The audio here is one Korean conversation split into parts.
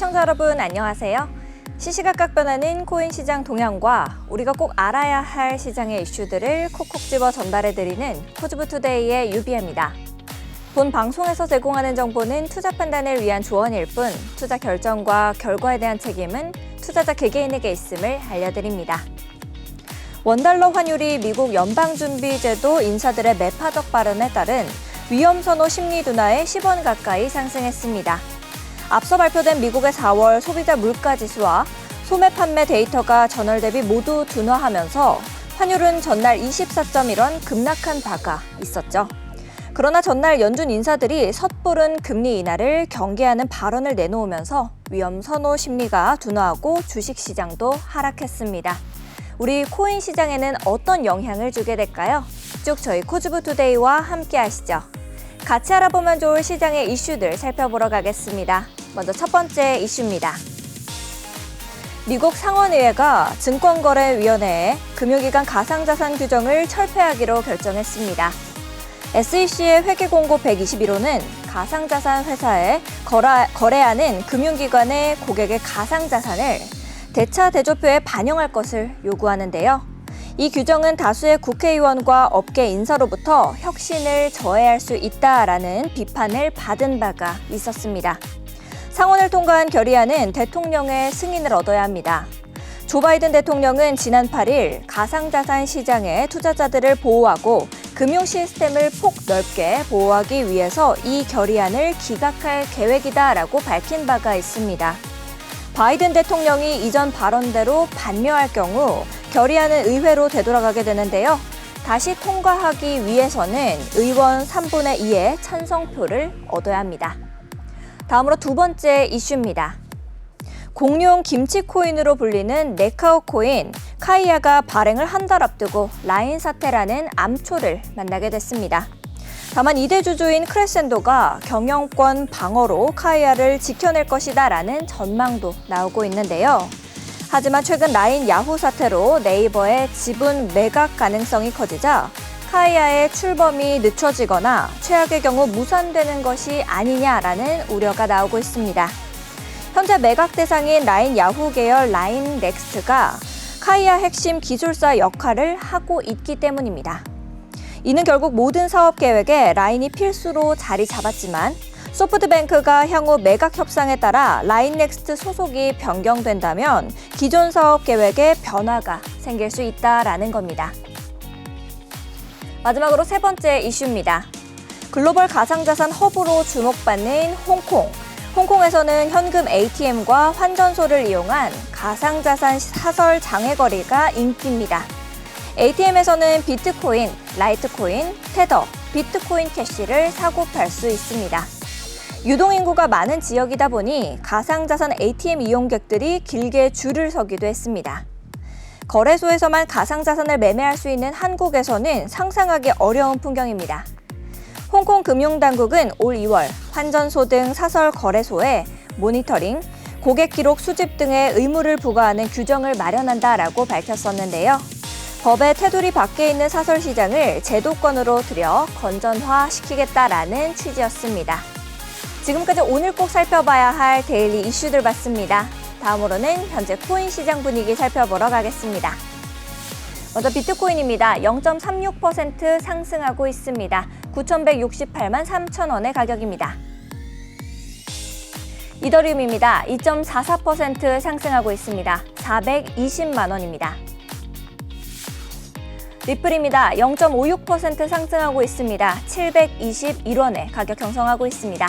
시청자 여러분 안녕하세요. 시시각각 변하는 코인 시장 동향과 우리가 꼭 알아야 할 시장의 이슈들을 콕콕 집어 전달해드리는 코즈부투데이의 유비입니다. 본 방송에서 제공하는 정보는 투자 판단을 위한 조언일 뿐 투자 결정과 결과에 대한 책임은 투자자 개개인에게 있음을 알려드립니다. 원달러 환율이 미국 연방준비제도 인사들의 매파적 발언에 따른 위험선호 심리 둔화에 10원 가까이 상승했습니다. 앞서 발표된 미국의 4월 소비자 물가지수와 소매 판매 데이터가 전월 대비 모두 둔화하면서 환율은 전날 24.1원 급락한 바가 있었죠. 그러나 전날 연준 인사들이 섣부른 금리 인하를 경계하는 발언을 내놓으면서 위험 선호 심리가 둔화하고 주식시장도 하락했습니다. 우리 코인 시장에는 어떤 영향을 주게 될까요? 쭉 저희 코즈부투데이와 함께 하시죠. 같이 알아보면 좋을 시장의 이슈들 살펴보러 가겠습니다. 먼저 첫 번째 이슈입니다. 미국 상원의회가 증권거래위원회에 금융기관 가상자산 규정을 철폐하기로 결정했습니다. SEC의 회계공고 121호는 가상자산 회사에 거래하는 금융기관의 고객의 가상자산을 대차 대조표에 반영할 것을 요구하는데요. 이 규정은 다수의 국회의원과 업계 인사로부터 혁신을 저해할 수 있다라는 비판을 받은 바가 있었습니다. 상원을 통과한 결의안은 대통령의 승인을 얻어야 합니다. 조 바이든 대통령은 지난 8일 가상자산 시장의 투자자들을 보호하고 금융 시스템을 폭넓게 보호하기 위해서 이 결의안을 기각할 계획이다라고 밝힌 바가 있습니다. 바이든 대통령이 이전 발언대로 반려할 경우 결의안은 의회로 되돌아가게 되는데요. 다시 통과하기 위해서는 의원 3분의 2의 찬성표를 얻어야 합니다. 다음으로 두 번째 이슈입니다. 공룡 김치코인으로 불리는 네카오코인 카이아가 발행을 한 달 앞두고 라인 사태라는 암초를 만나게 됐습니다. 다만 이대 주주인 크레센도가 경영권 방어로 카이아를 지켜낼 것이다라는 전망도 나오고 있는데요. 하지만 최근 라인 야후 사태로 네이버의 지분 매각 가능성이 커지자 카이아의 출범이 늦춰지거나 최악의 경우 무산되는 것이 아니냐라는 우려가 나오고 있습니다. 현재 매각 대상인 라인 야후 계열 라인 넥스트가 카이아 핵심 기술사 역할을 하고 있기 때문입니다. 이는 결국 모든 사업 계획에 라인이 필수로 자리 잡았지만 소프트뱅크가 향후 매각 협상에 따라 라인넥스트 소속이 변경된다면 기존 사업 계획에 변화가 생길 수 있다라는 겁니다. 마지막으로 세 번째 이슈입니다. 글로벌 가상자산 허브로 주목받는 홍콩. 홍콩에서는 현금 ATM과 환전소를 이용한 가상자산 사설 장외거래가 인기입니다. ATM에서는 비트코인, 라이트코인, 테더, 비트코인 캐시를 사고 팔 수 있습니다. 유동인구가 많은 지역이다 보니 가상자산 ATM 이용객들이 길게 줄을 서기도 했습니다. 거래소에서만 가상자산을 매매할 수 있는 한국에서는 상상하기 어려운 풍경입니다. 홍콩 금융당국은 올 2월 환전소 등 사설 거래소에 모니터링, 고객 기록 수집 등의 의무를 부과하는 규정을 마련한다라고 밝혔었는데요. 법의 테두리 밖에 있는 사설 시장을 제도권으로 들여 건전화시키겠다라는 취지였습니다. 지금까지 오늘 꼭 살펴봐야 할 데일리 이슈들 봤습니다. 다음으로는 현재 코인 시장 분위기 살펴보러 가겠습니다. 먼저 비트코인입니다. 0.36% 상승하고 있습니다. 9,168만 3천 원의 가격입니다. 이더리움입니다. 2.44% 상승하고 있습니다. 420만 원입니다. 리플입니다. 0.56% 상승하고 있습니다. 721원에 가격 형성하고 있습니다.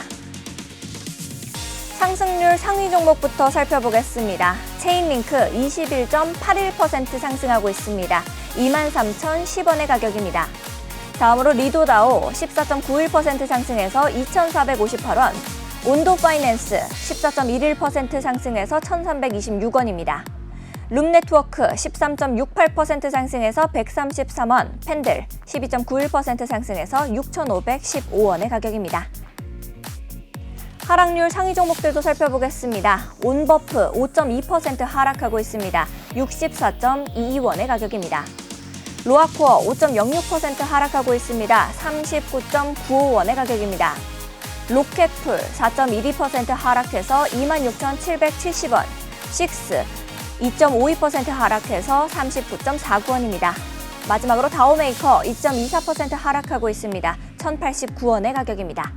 상승률 상위 종목부터 살펴보겠습니다. 체인링크 21.81% 상승하고 있습니다. 23,010원의 가격입니다. 다음으로 리도다오 14.91% 상승해서 2,458원, 온도파이낸스 14.11% 상승해서 1,326원입니다. 룸네트워크 13.68% 상승해서 133원, 펜들 12.91% 상승해서 6,515원의 가격입니다. 하락률 상위 종목들도 살펴보겠습니다. 온버프 5.2% 하락하고 있습니다. 64.22원의 가격입니다. 로아코어 5.06% 하락하고 있습니다. 39.95원의 가격입니다. 로켓풀 4.12% 하락해서 26,770원, 식스 2.52% 하락해서 39.49원입니다. 마지막으로 다우메이커 2.24% 하락하고 있습니다. 1,089원의 가격입니다.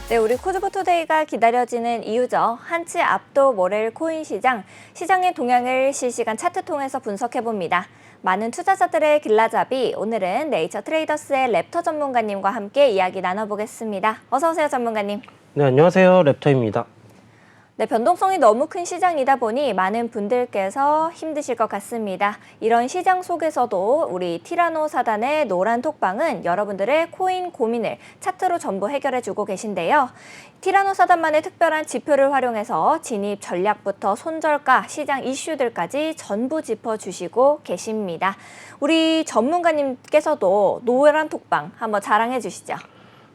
네, 우리 코즈부투데이가 기다려지는 이유죠. 한치 앞도 모렐 코인 시장의 동향을 실시간 차트 통해서 분석해봅니다. 많은 투자자들의 길라잡이, 오늘은 네이처 트레이더스의 랩터 전문가님과 함께 이야기 나눠보겠습니다. 어서 오세요, 전문가님. 네, 안녕하세요. 랩터입니다. 네, 변동성이 너무 큰 시장이다 보니 많은 분들께서 힘드실 것 같습니다. 이런 시장 속에서도 우리 티라노 사단의 노란 톡방은 여러분들의 코인 고민을 차트로 전부 해결해주고 계신데요. 티라노 사단만의 특별한 지표를 활용해서 진입 전략부터 손절가, 시장 이슈들까지 전부 짚어주시고 계십니다. 우리 전문가님께서도 노란 톡방 한번 자랑해 주시죠.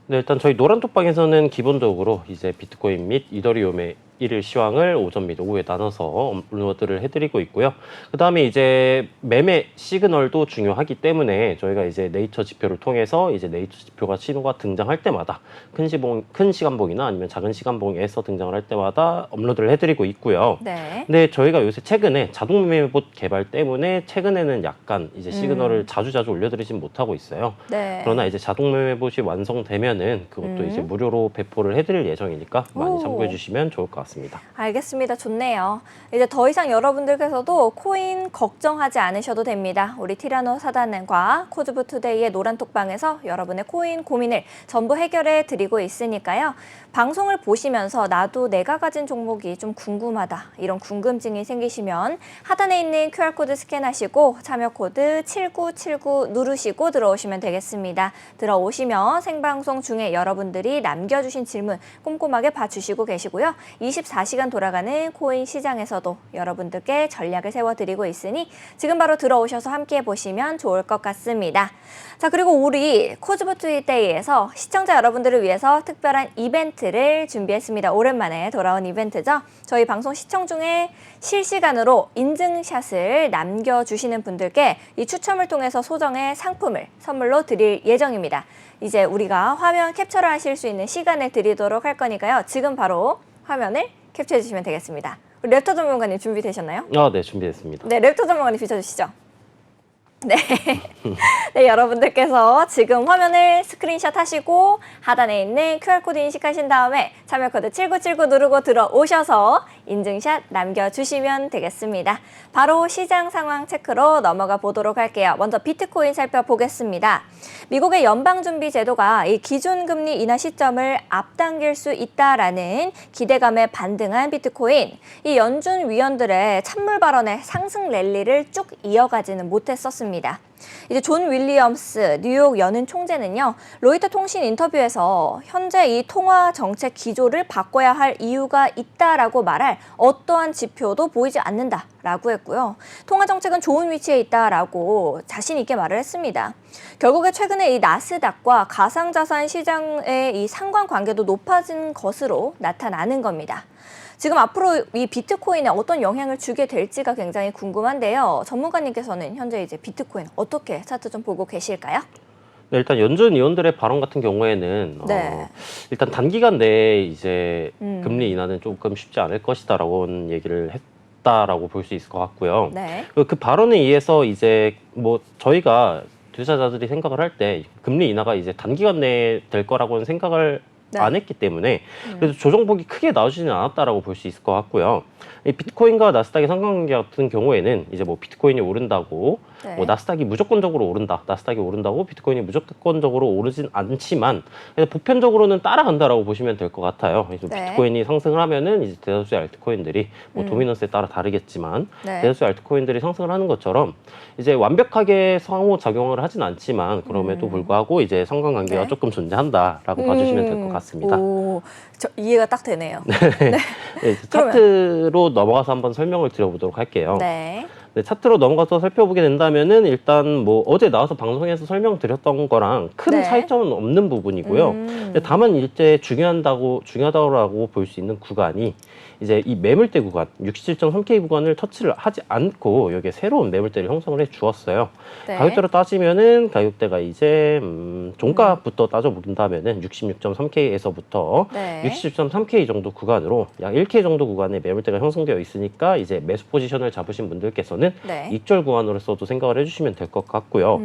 네, 일단 저희 노란 톡방에서는 기본적으로 이제 비트코인 및 이더리움의 일일 시황을 오전 및 오후에 나눠서 업로드를 해드리고 있고요. 그 다음에 이제 매매 시그널도 중요하기 때문에 저희가 이제 네이처 지표를 통해서 이제 네이처 지표가 신호가 등장할 때마다 큰 시간봉이나 아니면 작은 시간봉에서 등장을 할 때마다 업로드를 해드리고 있고요. 네. 근데 저희가 요새 최근에 자동 매매봇 개발 때문에 최근에는 약간 이제 시그널을 자주 올려드리진 못하고 있어요. 네. 그러나 이제 자동 매매봇이 완성되면은 그것도 이제 무료로 배포를 해드릴 예정이니까 많이 참고해 주시면 좋을 것 같습니다. 알겠습니다. 좋네요. 이제 더 이상 여러분들께서도 코인 걱정하지 않으셔도 됩니다. 우리 티라노 사단과 코즈부투데이의 노란 톡방에서 여러분의 코인 고민을 전부 해결해 드리고 있으니까요. 방송을 보시면서 나도 내가 가진 종목이 좀 궁금하다, 이런 궁금증이 생기시면 하단에 있는 QR코드 스캔하시고 참여 코드 7979 누르시고 들어오시면 되겠습니다. 들어오시면 생방송 중에 여러분들이 남겨주신 질문 꼼꼼하게 봐주시고 계시고요. 24시간 돌아가는 코인 시장에서도 여러분들께 전략을 세워드리고 있으니 지금 바로 들어오셔서 함께 보시면 좋을 것 같습니다. 자, 그리고 우리 코즈부투데이에서 시청자 여러분들을 위해서 특별한 이벤트를 준비했습니다. 오랜만에 돌아온 이벤트죠. 저희 방송 시청 중에 실시간으로 인증샷을 남겨주시는 분들께 이 추첨을 통해서 소정의 상품을 선물로 드릴 예정입니다. 이제 우리가 화면 캡처를 하실 수 있는 시간을 드리도록 할 거니까요. 지금 바로 화면을 캡처해 주시면 되겠습니다. 우리 랩터 전문가님 준비되셨나요? 네, 준비됐습니다. 네, 랩터 전문가님 비춰주시죠. 네. 네, 여러분들께서 지금 화면을 스크린샷 하시고 하단에 있는 QR코드 인식하신 다음에 참여 코드 7979 누르고 들어오셔서 인증샷 남겨주시면 되겠습니다. 바로 시장 상황 체크로 넘어가 보도록 할게요. 먼저 비트코인 살펴보겠습니다. 미국의 연방준비제도가 이 기준금리 인하 시점을 앞당길 수 있다라는 기대감에 반등한 비트코인. 이 연준 위원들의 찬물 발언에 상승 랠리를 쭉 이어가지는 못했었습니다. 이제 존 윌리엄스 뉴욕 연은 총재는요, 로이터 통신 인터뷰에서 현재 이 통화 정책 기조를 바꿔야 할 이유가 있다라고 말할 어떠한 지표도 보이지 않는다라고 했고요. 통화 정책은 좋은 위치에 있다라고 자신 있게 말을 했습니다. 결국에 최근에 이 나스닥과 가상자산 시장의 이 상관관계도 높아진 것으로 나타나는 겁니다. 지금 앞으로 이 비트코인에 어떤 영향을 주게 될지가 굉장히 궁금한데요. 전문가님께서는 현재 이제 비트코인 어떻게 차트 좀 보고 계실까요? 네, 일단 연준 위원들의 발언 같은 경우에는 네. 일단 단기간 내에 이제 금리 인하는 조금 쉽지 않을 것이다라고 얘기를 했다라고 볼 수 있을 것 같고요. 네. 그 발언에 의해서 이제 뭐 저희가 투자자들이 생각을 할 때 금리 인하가 이제 단기간 내에 될 거라고는 생각을 네. 안 했기 때문에 그래서 조정폭이 크게 나오지는 않았다라고 볼 수 있을 것 같고요. 이 비트코인과 나스닥의 상관관계 같은 경우에는 이제 뭐 비트코인이 오른다고 네. 뭐 나스닥이 무조건적으로 오른다, 나스닥이 오른다고 비트코인이 무조건적으로 오르진 않지만 그래서 보편적으로는 따라간다라고 보시면 될 것 같아요. 그래서 네. 비트코인이 상승을 하면은 이제 대다수의 알트코인들이 뭐 도미넌스에 따라 다르겠지만 네. 대다수의 알트코인들이 상승을 하는 것처럼 이제 완벽하게 상호 작용을 하진 않지만 그럼에도 불구하고 이제 상관관계가 네. 조금 존재한다라고 봐주시면 될 것 같습니다. 오, 저 이해가 딱 되네요. 네, 차트로 넘어가서 한번 설명을 드려보도록 할게요. 네. 네, 차트로 넘어가서 살펴보게 된다면은 일단 뭐 어제 나와서 방송에서 설명드렸던 거랑 큰 네. 차이점은 없는 부분이고요. 근데 다만 이제 중요하다고 볼 수 있는 구간이 이제 이 매물대 구간 67.3K 구간을 터치를 하지 않고 여기에 새로운 매물대를 형성을 해 주었어요. 네. 가격대로 따지면은 가격대가 이제 종가부터 따져본다면은 66.3K에서부터 네. 67.3K 정도 구간으로 약 1K 정도 구간의 매물대가 형성되어 있으니까 이제 매수 포지션을 잡으신 분들께서는 네. 익절 구간으로서도 생각을 해주시면 될 것 같고요.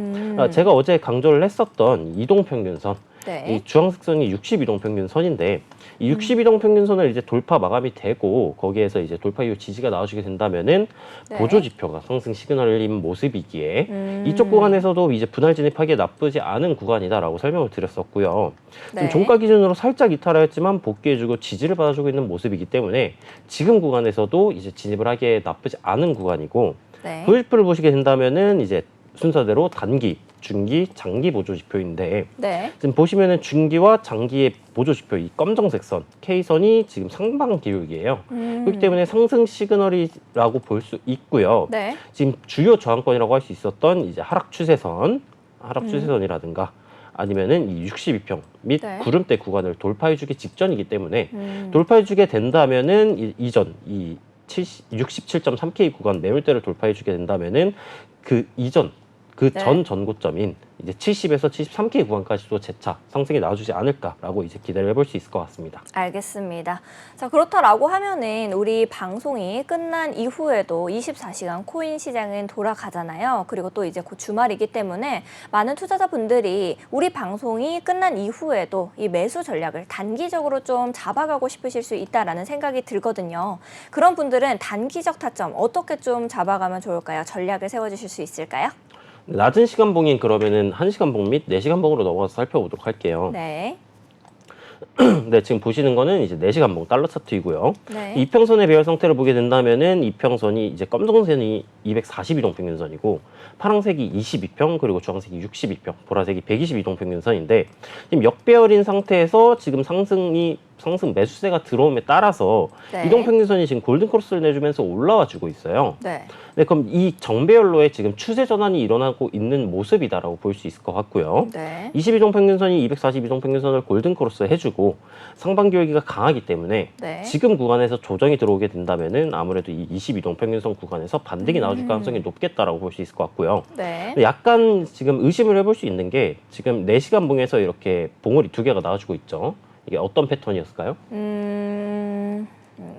제가 어제 강조를 했었던 이동평균선, 네. 이 주황색 선이 62동평균선인데 이 62동평균선을 이제 돌파 마감이 되고 거기에서 이제 돌파 이후 지지가 나와주게 된다면은 네. 보조 지표가 상승 시그널인 모습이기에 이쪽 구간에서도 이제 분할 진입하기에 나쁘지 않은 구간이다라고 설명을 드렸었고요. 네. 지금 종가 기준으로 살짝 이탈하였지만 복귀해주고 지지를 받아주고 있는 모습이기 때문에 지금 구간에서도 이제 진입을 하기에 나쁘지 않은 구간이고 네. 보조지표를 보시게 된다면은 이제 순서대로 단기, 중기, 장기 보조 지표인데 네. 지금 보시면은 중기와 장기의 보조 지표 이 검정색 선 K선이 지금 상방 기울기예요. 그렇기 때문에 상승 시그널이라고 볼 수 있고요. 네. 지금 주요 저항권이라고 할 수 있었던 이제 하락 추세선이라든가 아니면은 이 62평 및 네. 구름대 구간을 돌파해주기 직전이기 때문에 돌파해주게 된다면은 이전 이 67.3K 구간 매물대를 돌파해주게 된다면은 그 이전 그 네. 전 전고점인 이제 70에서 73K 구간까지도 재차 상승이 나와주지 않을까라고 이제 기대를 해볼 수 있을 것 같습니다. 알겠습니다. 자, 그렇다라고 하면은 우리 방송이 끝난 이후에도 24시간 코인 시장은 돌아가잖아요. 그리고 또 이제 곧 주말이기 때문에 많은 투자자분들이 우리 방송이 끝난 이후에도 이 매수 전략을 단기적으로 좀 잡아가고 싶으실 수 있다라는 생각이 들거든요. 그런 분들은 단기적 타점 어떻게 좀 잡아가면 좋을까요? 전략을 세워주실 수 있을까요? 낮은 시간 봉인 그러면은 1시간 봉 및 4시간 봉으로 넘어가서 살펴보도록 할게요. 네. 네, 지금 보시는 거는 이제 4시간 봉 달러 차트이고요. 네. 이평선의 배열 상태를 보게 된다면은 이평선이 이제 검정선이 242동 평균선이고 파란색이 22평 그리고 주황색이 62평, 보라색이 122동 평균선인데 지금 역배열인 상태에서 지금 상승 매수세가 들어옴에 따라서 네. 이동 평균선이 지금 골든 크로스를 내주면서 올라와 주고 있어요. 네. 네, 그럼 이 정배열로의 지금 추세 전환이 일어나고 있는 모습이다라고 볼 수 있을 것 같고요. 네. 22동 평균선이 242동 평균선을 골든 크로스 해주고 상반기 열기가 강하기 때문에 네. 지금 구간에서 조정이 들어오게 된다면은 아무래도 이 22동 평균선 구간에서 반등이 나와줄 가능성이 높겠다라고 볼 수 있을 것 같고요. 네. 근데 약간 지금 의심을 해볼 수 있는 게 지금 4시간 봉에서 이렇게 봉우리 2개가 나와주고 있죠. 이게 어떤 패턴이었을까요?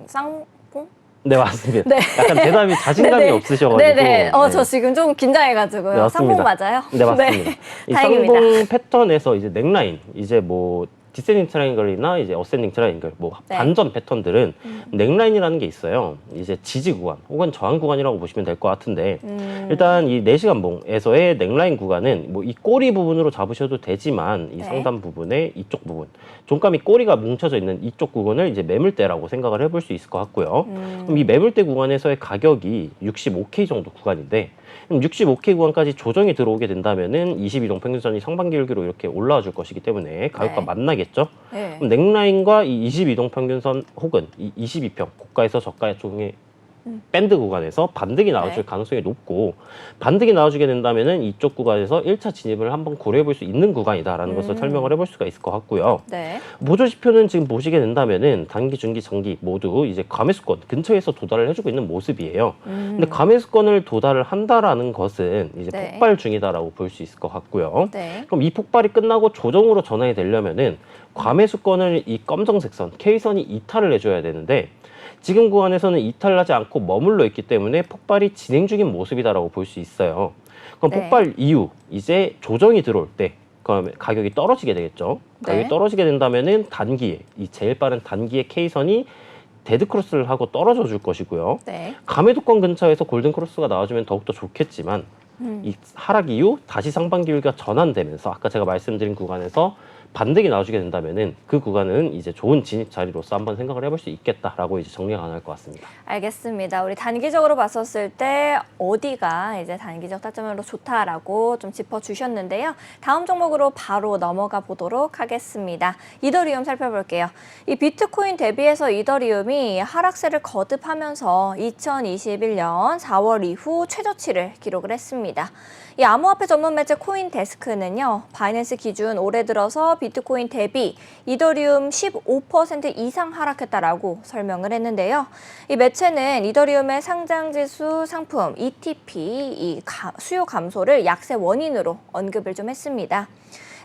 쌍봉? 네, 맞습니다. 네. 약간 대답이 자신감이 네네. 없으셔가지고. 네네. 네. 저 지금 좀 긴장해가지고요. 네, 쌍봉 맞습니다. 맞아요? 네, 맞습니다. 이 다행입니다. 쌍봉 패턴에서 이제 넥라인, 이제 뭐 디센딩 트라이앵글이나 이제 어센딩 트라이앵글, 뭐 네. 반전 패턴들은 넥라인이라는 게 있어요. 이제 지지 구간 혹은 저항 구간이라고 보시면 될 것 같은데 일단 이 4시간봉에서의 넥라인 구간은 뭐 이 꼬리 부분으로 잡으셔도 되지만 이 네. 상단 부분의 이쪽 부분, 종감이 꼬리가 뭉쳐져 있는 이쪽 구간을 이제 매물대라고 생각을 해볼 수 있을 것 같고요. 그럼 이 매물대 구간에서의 가격이 65K 정도 구간인데 그럼 65K 구간까지 조정이 들어오게 된다면은 22동 평균선이 상반기 일기로 이렇게 올라와 줄 것이기 때문에 가격과 네. 만나겠죠. 네. 그럼 넥라인과 이 22동 평균선 혹은 이 22평 고가에서 저가 쪽의 밴드 구간에서 반등이 나와줄 네. 가능성이 높고 반등이 나와주게 된다면은 이쪽 구간에서 1차 진입을 한번 고려해 볼 수 있는 구간이다라는 것을 설명을 해볼 수가 있을 것 같고요. 네. 보조 지표는 지금 보시게 된다면은 단기, 중기, 장기 모두 이제 과매수권 근처에서 도달을 해주고 있는 모습이에요. 근데 과매수권을 도달을 한다라는 것은 이제 네. 폭발 중이다라고 볼 수 있을 것 같고요. 네. 그럼 이 폭발이 끝나고 조정으로 전환이 되려면은 과매수권을 이 검정색 선 K선이 이탈을 해줘야 되는데 지금 구간에서는 이탈하지 않고 머물러 있기 때문에 폭발이 진행 중인 모습이다라고 볼 수 있어요. 그럼 네. 폭발 이후 이제 조정이 들어올 때 그러면 가격이 떨어지게 되겠죠. 가격이 네. 떨어지게 된다면은 단기에 이 제일 빠른 단기의 K선이 데드 크로스를 하고 떨어져 줄 것이고요. 네. 가매도권 근처에서 골든 크로스가 나와주면 더욱더 좋겠지만 이 하락 이후 다시 상반기 일기가 전환되면서 아까 제가 말씀드린 구간에서 반등이 나와주게 된다면은 그 구간은 이제 좋은 진입 자리로서 한번 생각을 해볼 수 있겠다라고 이제 정리가 가능할 것 같습니다. 알겠습니다. 우리 단기적으로 봤었을 때 어디가 이제 단기적 타점으로 좋다라고 좀 짚어주셨는데요. 다음 종목으로 바로 넘어가 보도록 하겠습니다. 이더리움 살펴볼게요. 이 비트코인 대비해서 이더리움이 하락세를 거듭하면서 2021년 4월 이후 최저치를 기록을 했습니다. 이 암호화폐 전문 매체 코인데스크는요, 바이낸스 기준 올해 들어서 비트코인 대비 이더리움 15% 이상 하락했다라고 설명을 했는데요. 이 매체는 이더리움의 상장지수 상품 ETP 수요 감소를 약세 원인으로 언급을 좀 했습니다.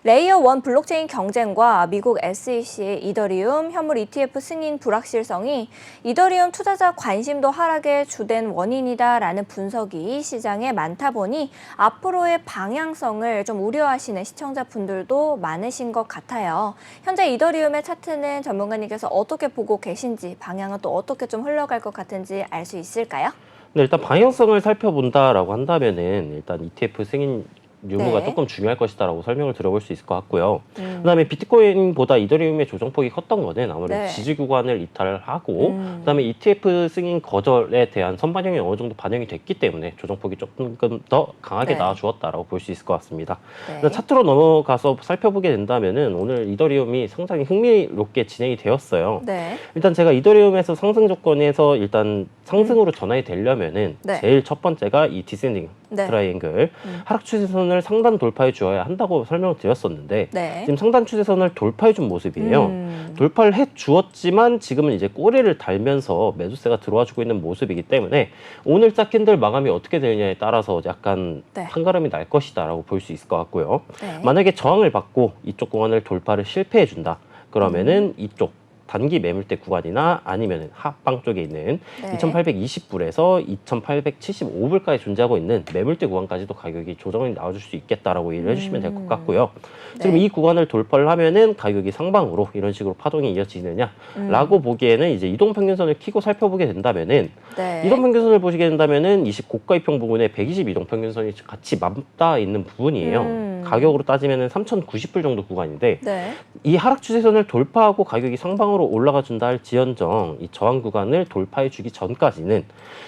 레이어 1 블록체인 경쟁과 미국 SEC의 이더리움 현물 ETF 승인 불확실성이 이더리움 투자자 관심도 하락의 주된 원인이다라는 분석이 시장에 많다 보니 앞으로의 방향성을 좀 우려하시는 시청자분들도 많으신 것 같아요. 현재 이더리움의 차트는 전문가님께서 어떻게 보고 계신지, 방향은 또 어떻게 좀 흘러갈 것 같은지 알 수 있을까요? 네, 일단 방향성을 살펴본다라고 한다면은 일단 ETF 승인 유무가 네. 조금 중요할 것이다라고 설명을 들어볼 수 있을 것 같고요. 그다음에 비트코인보다 이더리움의 조정폭이 컸던 거는 아무래도 네. 지지 구간을 이탈을 하고 그다음에 ETF 승인 거절에 대한 선반영이 어느 정도 반영이 됐기 때문에 조정폭이 조금 더 강하게 네. 나와주었다라고 볼 수 있을 것 같습니다. 네. 차트로 넘어가서 살펴보게 된다면은 오늘 이더리움이 상당히 흥미롭게 진행이 되었어요. 네. 일단 제가 이더리움에서 상승 조건에서 일단 상승으로 전환이 되려면은 네. 제일 첫 번째가 이 디센딩 네. 트라이앵글 하락 추세선을 상단 돌파해 주어야 한다고 설명을 드렸었는데 네. 지금 상단 추세선을 돌파해 준 모습이에요. 돌파를 해 주었지만 지금은 이제 꼬리를 달면서 매수세가 들어와 주고 있는 모습이기 때문에 오늘 자 캔들 마감이 어떻게 되느냐에 따라서 약간 네. 한가름이 날 것이다라고 볼 수 있을 것 같고요. 네. 만약에 저항을 받고 이쪽 구간을 돌파를 실패해 준다. 그러면은 이쪽 단기 매물대 구간이나 아니면 하방 쪽에 있는 네. 2,820불에서 2,875불까지 존재하고 있는 매물대 구간까지도 가격이 조정이 나와줄 수 있겠다라고 이해를 해주시면 될 것 같고요. 지금 네. 이 구간을 돌파를 하면은 가격이 상방으로 이런 식으로 파동이 이어지느냐라고 보기에는 이제 이동평균선을 키고 살펴보게 된다면은 네. 이동평균선을 보시게 된다면은 20고가이평 부분에 120 이동평균선이 같이 맞닿아 있는 부분이에요. 가격으로 따지면은 3,090불 정도 구간인데 네. 이 하락 추세선을 돌파하고 가격이 상방으로 올라가 준다 할 지연정 이 저항 구간을 돌파해 주기 전까지는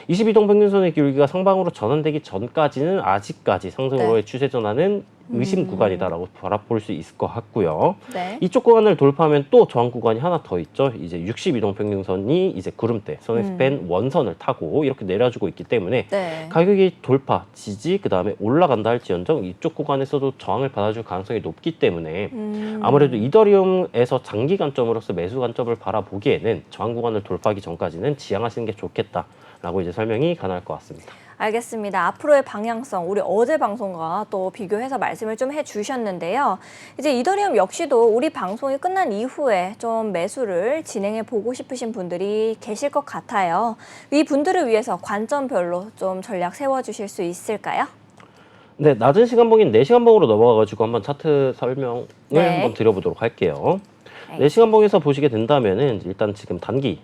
22동 평균선의 기울기가 상방으로 전환되기 전까지는 아직까지 상승으로의 추세 전환은 의심 구간이다라고 바라볼 수 있을 것 같고요. 네. 이쪽 구간을 돌파하면 또 저항 구간이 하나 더 있죠. 이제 62동 평균선이 이제 구름대, 선행스팬 원선을 타고 이렇게 내려주고 있기 때문에 네. 가격이 돌파, 지지, 그 다음에 올라간다 할지언정 이쪽 구간에서도 저항을 받아줄 가능성이 높기 때문에 아무래도 이더리움에서 장기 관점으로서 매수 관점을 바라보기에는 저항 구간을 돌파하기 전까지는 지양하시는 게 좋겠다라고 이제 설명이 가능할 것 같습니다. 알겠습니다. 앞으로의 방향성, 우리 어제 방송과 또 비교해서 말씀을 좀 해주셨는데요. 이제 이더리움 역시도 우리 방송이 끝난 이후에 좀 매수를 진행해 보고 싶으신 분들이 계실 것 같아요. 이 분들을 위해서 관점별로 좀 전략 세워주실 수 있을까요? 네, 낮은 시간봉인 4시간봉으로 넘어가가지고 한번 차트 설명을 네. 한번 드려보도록 할게요. 내시간봉에서 보시게 된다면은 일단 지금 단기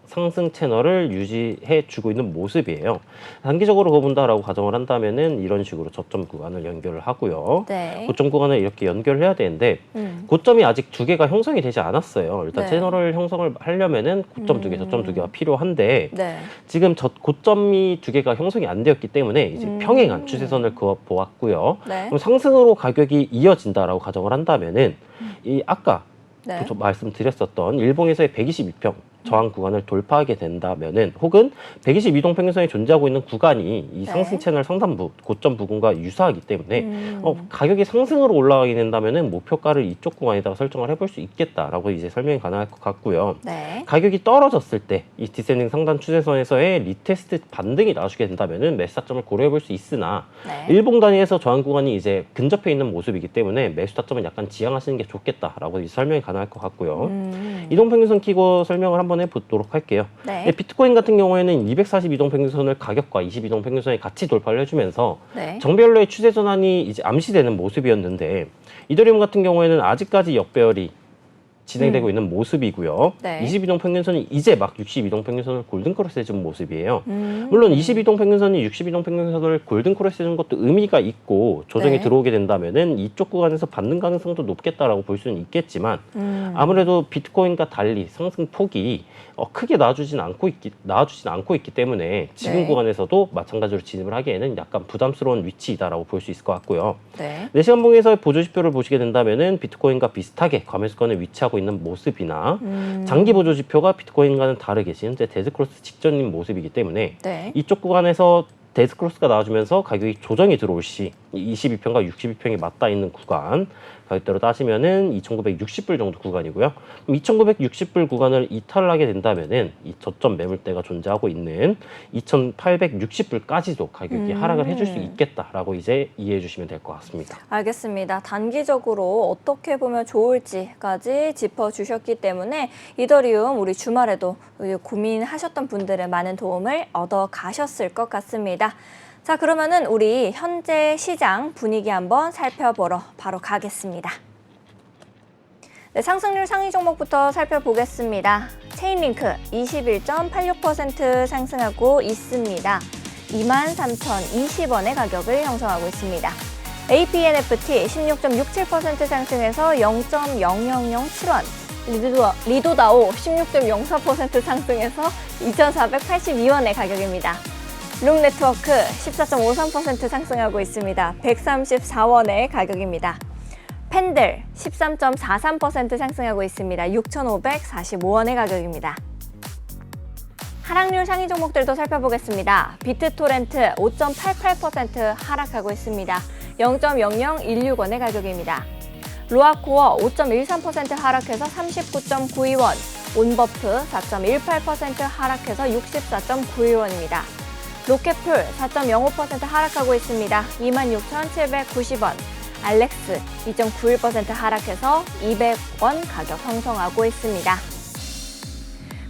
상승 채널을 유지해 주고 있는 모습이에요. 단기적으로 본다라고 가정을 한다면은 이런 식으로 저점 구간을 연결을 하고요. 네. 고점 구간을 이렇게 연결을 해야 되는데 고점이 아직 두 개가 형성이 되지 않았어요. 일단 네. 채널을 형성을 하려면은 고점 두 개, 저점 두 개가 필요한데 네. 지금 고점이 두 개가 형성이 안 되었기 때문에 이제 평행한 추세선을 그어 보았고요. 네. 그럼 상승으로 가격이 이어진다라고 가정을 한다면은 이 아까 네. 말씀드렸었던 일봉에서의 122평 저항 구간을 돌파하게 된다면은 혹은 122동 평균선이 존재하고 있는 구간이 이 상승 채널 상단부 고점 부근과 유사하기 때문에 가격이 상승으로 올라가게 된다면은 목표가를 이쪽 구간에다가 설정을 해볼 수 있겠다라고 이제 설명이 가능할 것 같고요. 네. 가격이 떨어졌을 때 이 디센딩 상단 추세선에서의 리테스트 반등이 나와주게 된다면은 매수타점을 고려해볼 수 있으나 네. 일봉 단위에서 저항 구간이 이제 근접해 있는 모습이기 때문에 매수타점은 약간 지양하시는 게 좋겠다라고 이제 설명이 가능할 것 같고요. 이동평균선 키고 설명을 한번 해보도록 할게요. 네. 비트코인 같은 경우에는 242동 평균선을 가격과 22동 평균선이 같이 돌파를 해주면서 네. 정별로의 추세 전환이 이제 암시되는 모습이었는데 이더리움 같은 경우에는 아직까지 역배열이 진행되고 있는 모습이고요. 네. 22동 평균선이 이제 막 62동 평균선을 골든크로스 해준 모습이에요. 물론 22동 평균선이 62동 평균선을 골든크로스 해준 것도 의미가 있고 조정이 네. 들어오게 된다면은 이쪽 구간에서 받는 가능성도 높겠다라고 볼 수는 있겠지만 아무래도 비트코인과 달리 상승 폭이 크게 나와주진 않고 있기 때문에 지금 네. 구간에서도 마찬가지로 진입을 하기에는 약간 부담스러운 위치이다라고 볼 수 있을 것 같고요. 네. 내시간봉에서 보조지표를 보시게 된다면은 비트코인과 비슷하게 과매수권에 위치하고 있는 모습이나 장기 보조지표가 비트코인과는 다르게 현재 데드크로스 직전인 모습이기 때문에 네. 이쪽 구간에서 데스크로스가 나와주면서 가격이 조정이 들어올 시 22평과 62평이 맞닿아 있는 구간 가격대로 따지면은 2,960불 정도 구간이고요. 그럼 2,960불 구간을 이탈을 하게 된다면은 이 저점 매물대가 존재하고 있는 2,860불까지도 가격이 하락을 해줄 수 있겠다라고 이제 이해해 주시면 될 것 같습니다. 알겠습니다. 단기적으로 어떻게 보면 좋을지까지 짚어주셨기 때문에 이더리움 우리 주말에도 고민하셨던 분들의 많은 도움을 얻어 가셨을 것 같습니다. 자, 그러면은 우리 현재 시장 분위기 한번 살펴보러 바로 가겠습니다. 네, 상승률 상위 종목부터 살펴보겠습니다. 체인링크 21.86% 상승하고 있습니다. 23,020원의 가격을 형성하고 있습니다. APNFT 16.67% 상승해서 0.0007원. 리도다오 16.04% 상승해서 2,482원의 가격입니다. 룸네트워크 14.53% 상승하고 있습니다. 134원의 가격입니다. 펜들 13.43% 상승하고 있습니다. 6,545원의 가격입니다. 하락률 상위 종목들도 살펴보겠습니다. 비트토렌트 5.88% 하락하고 있습니다. 0.0016원의 가격입니다. 로아코어 5.13% 하락해서 39.92원, 온버프 4.18% 하락해서 64.92원입니다. 로켓풀 4.05% 하락하고 있습니다. 26,790원. 알렉스 2.91% 하락해서 200원 가격 형성하고 있습니다.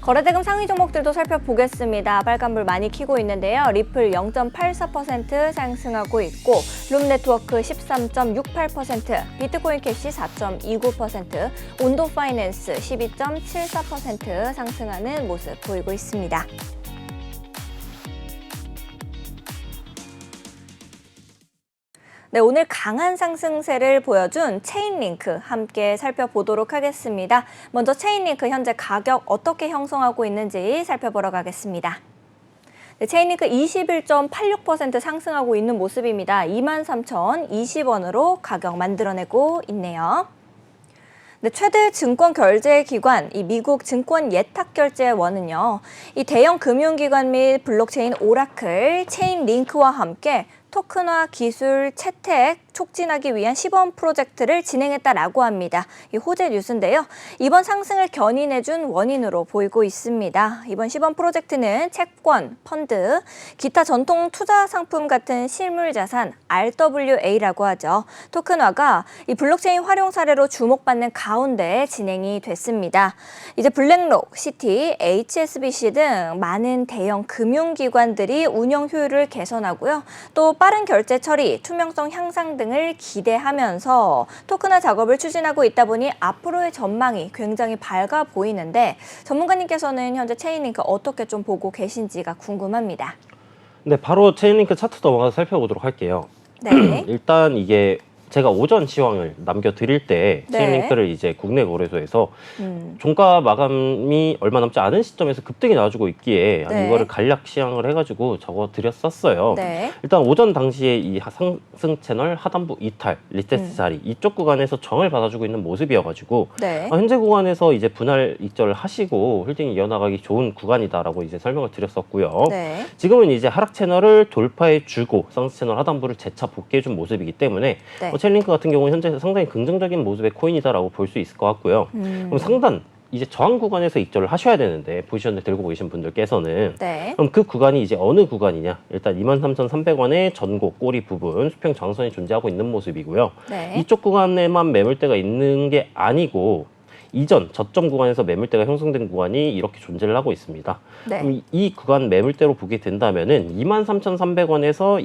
거래대금 상위 종목들도 살펴보겠습니다. 빨간불 많이 켜고 있는데요. 리플 0.84% 상승하고 있고 룸네트워크 13.68%, 비트코인 캐시 4.29%, 온도파이낸스 12.74% 상승하는 모습 보이고 있습니다. 네, 오늘 강한 상승세를 보여준 체인링크 함께 살펴보도록 하겠습니다. 먼저 체인링크 현재 가격 어떻게 형성하고 있는지 살펴보러 가겠습니다. 네, 체인링크 21.86% 상승하고 있는 모습입니다. 23,020원으로 가격 만들어내고 있네요. 네, 최대 증권 결제 기관, 이 미국 증권 예탁결제원은요, 이 대형 금융기관 및 블록체인 오라클, 체인링크와 함께 토큰화 기술 채택 촉진하기 위한 시범 프로젝트를 진행했다라고 합니다. 이 호재 뉴스인데요. 이번 상승을 견인해준 원인으로 보이고 있습니다. 이번 시범 프로젝트는 채권, 펀드, 기타 전통 투자 상품 같은 실물 자산 RWA라고 하죠. 토큰화가 이 블록체인 활용 사례로 주목받는 가운데 진행이 됐습니다. 이제 블랙록, 시티, HSBC 등 많은 대형 금융기관들이 운영 효율을 개선하고요. 또 빠른 결제 처리, 투명성 향상 등을 기대하면서 토큰화 작업을 추진하고 있다 보니 앞으로의 전망이 굉장히 밝아 보이는데 전문가님께서는 현재 체인링크 어떻게 좀 보고 계신지가 궁금합니다. 네, 바로 체인링크 차트 넘어가서 살펴보도록 할게요. 네. 일단 이게 제가 오전 시황을 남겨드릴 때 네. 체인링크를 이제 국내 거래소에서 종가 마감이 얼마 남지 않은 시점에서 급등이 나와주고 있기에 네. 이거를 간략 시황을 해가지고 적어드렸었어요. 네. 일단 오전 당시에 이 상승 채널 하단부 이탈, 리테스트 자리 이쪽 구간에서 정을 받아주고 있는 모습이어가지고 네. 현재 구간에서 이제 분할 익절을 하시고 홀딩이 이어나가기 좋은 구간이다라고 이제 설명을 드렸었고요. 네. 지금은 이제 하락 채널을 돌파해 주고 상승 채널 하단부를 재차 복귀해 준 모습이기 때문에 네. 체인링크 같은 경우는 현재 상당히 긍정적인 모습의 코인이다라고 볼 수 있을 것 같고요. 그럼 상단 이제 저항 구간에서 익절을 하셔야 되는데 포지션을 들고 계신 분들께서는 네. 그럼 그 구간이 이제 어느 구간이냐? 일단 23,300원의 전고 꼬리 부분 수평 저항선이 존재하고 있는 모습이고요. 네. 이쪽 구간에만 매물대가 있는 게 아니고 이전 저점 구간에서 매물대가 형성된 구간이 이렇게 존재를 하고 있습니다. 네. 그럼 이 구간 매물대로 보게 된다면은 23,300원에서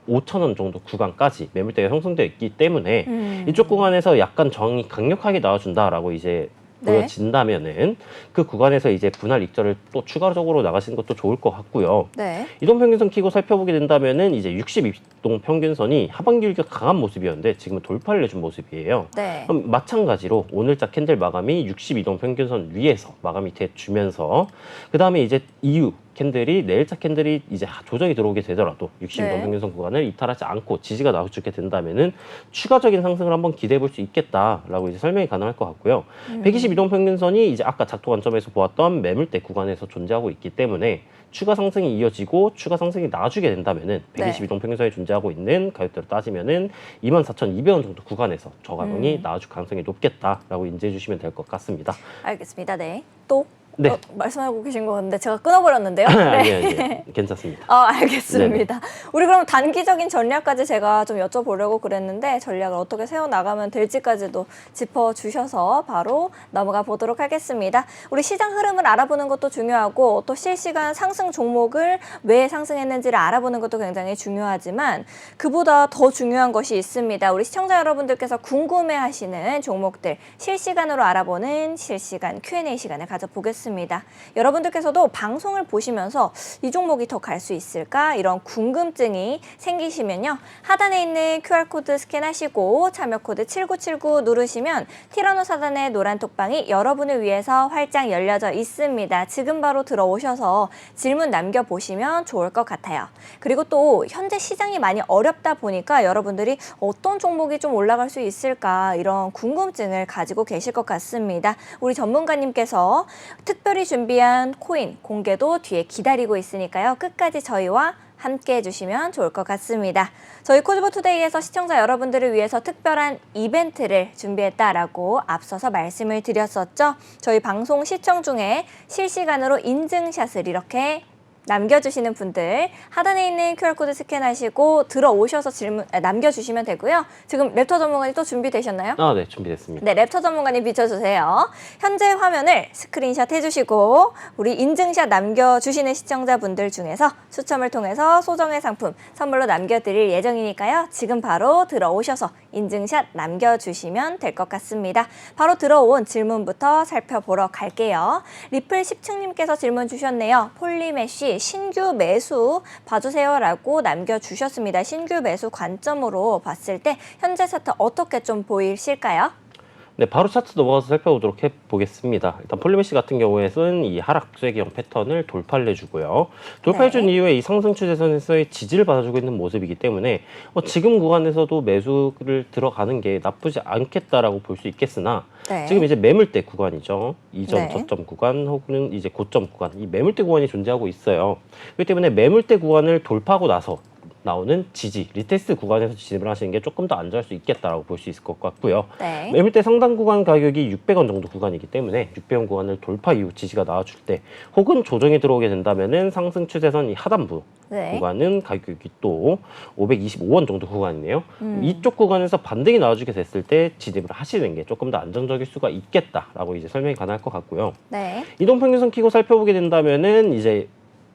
25,000원 정도 구간까지 매물대가 형성되어 있기 때문에 이쪽 구간에서 약간 저항이 강력하게 나와준다라고 이제 네. 보여진다면은 그 구간에서 이제 분할 익절을 또 추가적으로 나가시는 것도 좋을 것 같고요. 네. 이동평균선 키고 살펴보게 된다면은 이제 62동 평균선이 하반기 일격 강한 모습이었는데 지금은 돌파를 해준 모습이에요. 네. 그럼 마찬가지로 오늘자 캔들 마감이 62동 평균선 위에서 마감이 돼주면서 그 다음에 이제 이후 캔들이 내일자 캔들이 이제 조정이 들어오게 되더라도 62동 네. 평균선 구간을 이탈하지 않고 지지가 나와주게 된다면은 추가적인 상승을 한번 기대해 볼 수 있겠다라고 이제 설명이 가능할 것 같고요. 122동 평균선이 이제 아까 작도 관점에서 보았던 매물대 구간에서 존재하고 있기 때문에 추가 상승이 이어지고 추가 상승이 나와주게 된다면은 122동 평균선이 존재하고 있는 가격대로 따지면은 24,200원 정도 구간에서 저가격이 나와줄 가능성이 높겠다라고 인지해 주시면 될 것 같습니다. 알겠습니다. 네. 또 네. 말씀하고 계신 것 같은데 제가 끊어버렸는데요. 아니요. 괜찮습니다. 알겠습니다. 우리 그럼 단기적인 전략까지 제가 좀 여쭤보려고 그랬는데 전략을 어떻게 세워나가면 될지까지도 짚어주셔서 바로 넘어가 보도록 하겠습니다. 우리 시장 흐름을 알아보는 것도 중요하고 또 실시간 상승 종목을 왜 상승했는지를 알아보는 것도 굉장히 중요하지만 그보다 더 중요한 것이 있습니다. 우리 시청자 여러분들께서 궁금해하시는 종목들 실시간으로 알아보는 실시간 Q&A 시간을 가져보겠습니다. 여러분들께서도 방송을 보시면서 이 종목이 더 갈 수 있을까? 이런 궁금증이 생기시면요. 하단에 있는 QR코드 스캔하시고 참여코드 7979 누르시면 티라노 사단의 노란 톡방이 여러분을 위해서 활짝 열려져 있습니다. 지금 바로 들어오셔서 질문 남겨보시면 좋을 것 같아요. 그리고 또 현재 시장이 많이 어렵다 보니까 여러분들이 어떤 종목이 좀 올라갈 수 있을까? 이런 궁금증을 가지고 계실 것 같습니다. 우리 전문가님께서 특별히 준비한 코인 공개도 뒤에 기다리고 있으니까요. 끝까지 저희와 함께 해주시면 좋을 것 같습니다. 저희 코즈보투데이에서 시청자 여러분들을 위해서 특별한 이벤트를 준비했다라고 앞서서 말씀을 드렸었죠. 저희 방송 시청 중에 실시간으로 인증샷을 이렇게 남겨주시는 분들 하단에 있는 QR코드 스캔하시고 들어오셔서 질문 남겨주시면 되고요. 지금 랩터 전문가님 또 준비되셨나요? 네, 준비됐습니다. 네, 랩터 전문가님 비춰주세요. 현재 화면을 스크린샷 해주시고 우리 인증샷 남겨주시는 시청자분들 중에서 추첨을 통해서 소정의 상품 선물로 남겨드릴 예정이니까요. 지금 바로 들어오셔서 인증샷 남겨주시면 될 것 같습니다. 바로 들어온 질문부터 살펴보러 갈게요. 리플 10층님께서 질문 주셨네요. 폴리메쉬 신규 매수 봐주세요라고 남겨주셨습니다. 신규 매수 관점으로 봤을 때 현재 차트 어떻게 좀 보이실까요? 네, 바로 차트 넘어가서 살펴보도록 해보겠습니다. 일단 폴리메시 같은 경우에는 이 하락 쐐기형 패턴을 돌파를 해주고요. 돌파해준 이후에 이 상승 추세선에서의 지지를 받아주고 있는 모습이기 때문에 지금 구간에서도 매수를 들어가는 게 나쁘지 않겠다라고 볼 수 있겠으나 지금 이제 매물대 구간이죠. 이전 저점 구간 혹은 이제 고점 구간, 이 매물대 구간이 존재하고 있어요. 그렇기 때문에 매물대 구간을 돌파하고 나서 나오는 지지, 리테스트 구간에서 진입을 하시는 게 조금 더 안전할 수 있겠다라고 볼 수 있을 것 같고요. 매물대 상단 구간 가격이 600원 정도 구간이기 때문에 600원 구간을 돌파 이후 지지가 나와줄 때 혹은 조정이 들어오게 된다면은 상승 추세선 이 하단부 구간은 가격이 또 525원 정도 구간이네요. 이쪽 구간에서 반등이 나와주게 됐을 때 진입을 하시는 게 조금 더 안정적일 수가 있겠다라고 이제 설명이 가능할 것 같고요. 이동평균선 키고 살펴보게 된다면은 이제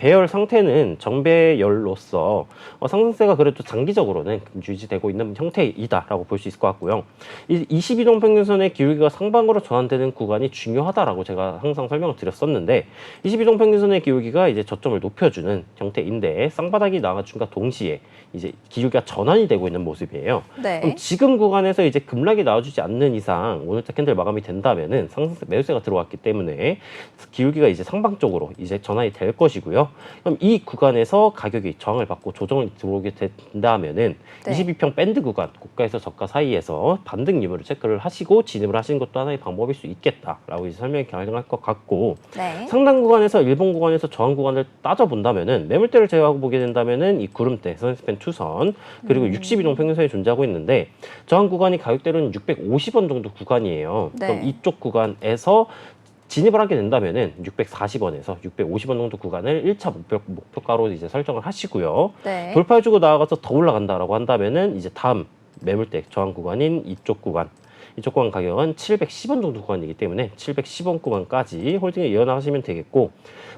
배열 상태는 정배열로서 상승세가 그래도 장기적으로는 유지되고 있는 형태이다라고 볼 수 있을 것 같고요. 이 22동 평균선의 기울기가 상방으로 전환되는 구간이 중요하다라고 제가 항상 설명을 드렸었는데 22동 평균선의 기울기가 이제 저점을 높여주는 형태인데 쌍바닥이 나와준과 동시에 이제 기울기가 전환이 되고 있는 모습이에요. 네. 그럼 지금 구간에서 이제 급락이 나와주지 않는 이상 오늘자 캔들 마감이 된다면은 상승세 매수세가 들어왔기 때문에 기울기가 이제 상방 쪽으로 이제 전환이 될 것이고요. 그럼 이 구간에서 가격이 저항을 받고 조정을 들어오게 된다면은 네. 22평 밴드 구간 고가에서 저가 사이에서 반등 유무를 체크를 하시고 진입을 하시는 것도 하나의 방법일 수 있겠다라고 이제 설명이 가능할 것 같고 네. 상단 구간에서 일본 구간에서 저항 구간을 따져 본다면은 매물대를 제외하고 보게 된다면은 이 구름대 선스팬 투선 그리고 62동 평균선이 존재하고 있는데 저항 구간이 가격대로는 650원 정도 구간이에요. 네. 그럼 이쪽 구간에서 진입을 하게 된다면은 640원에서 650원 정도 구간을 1차 목표가로 이제 설정을 하시고요. 네. 돌파해주고 나아가서 더 올라간다라고 한다면은 이제 다음 매물대 저항 구간인 이쪽 구간 가격은 710원 정도 구간이기 때문에 710원 구간까지 홀딩을 이어나가시면 되겠고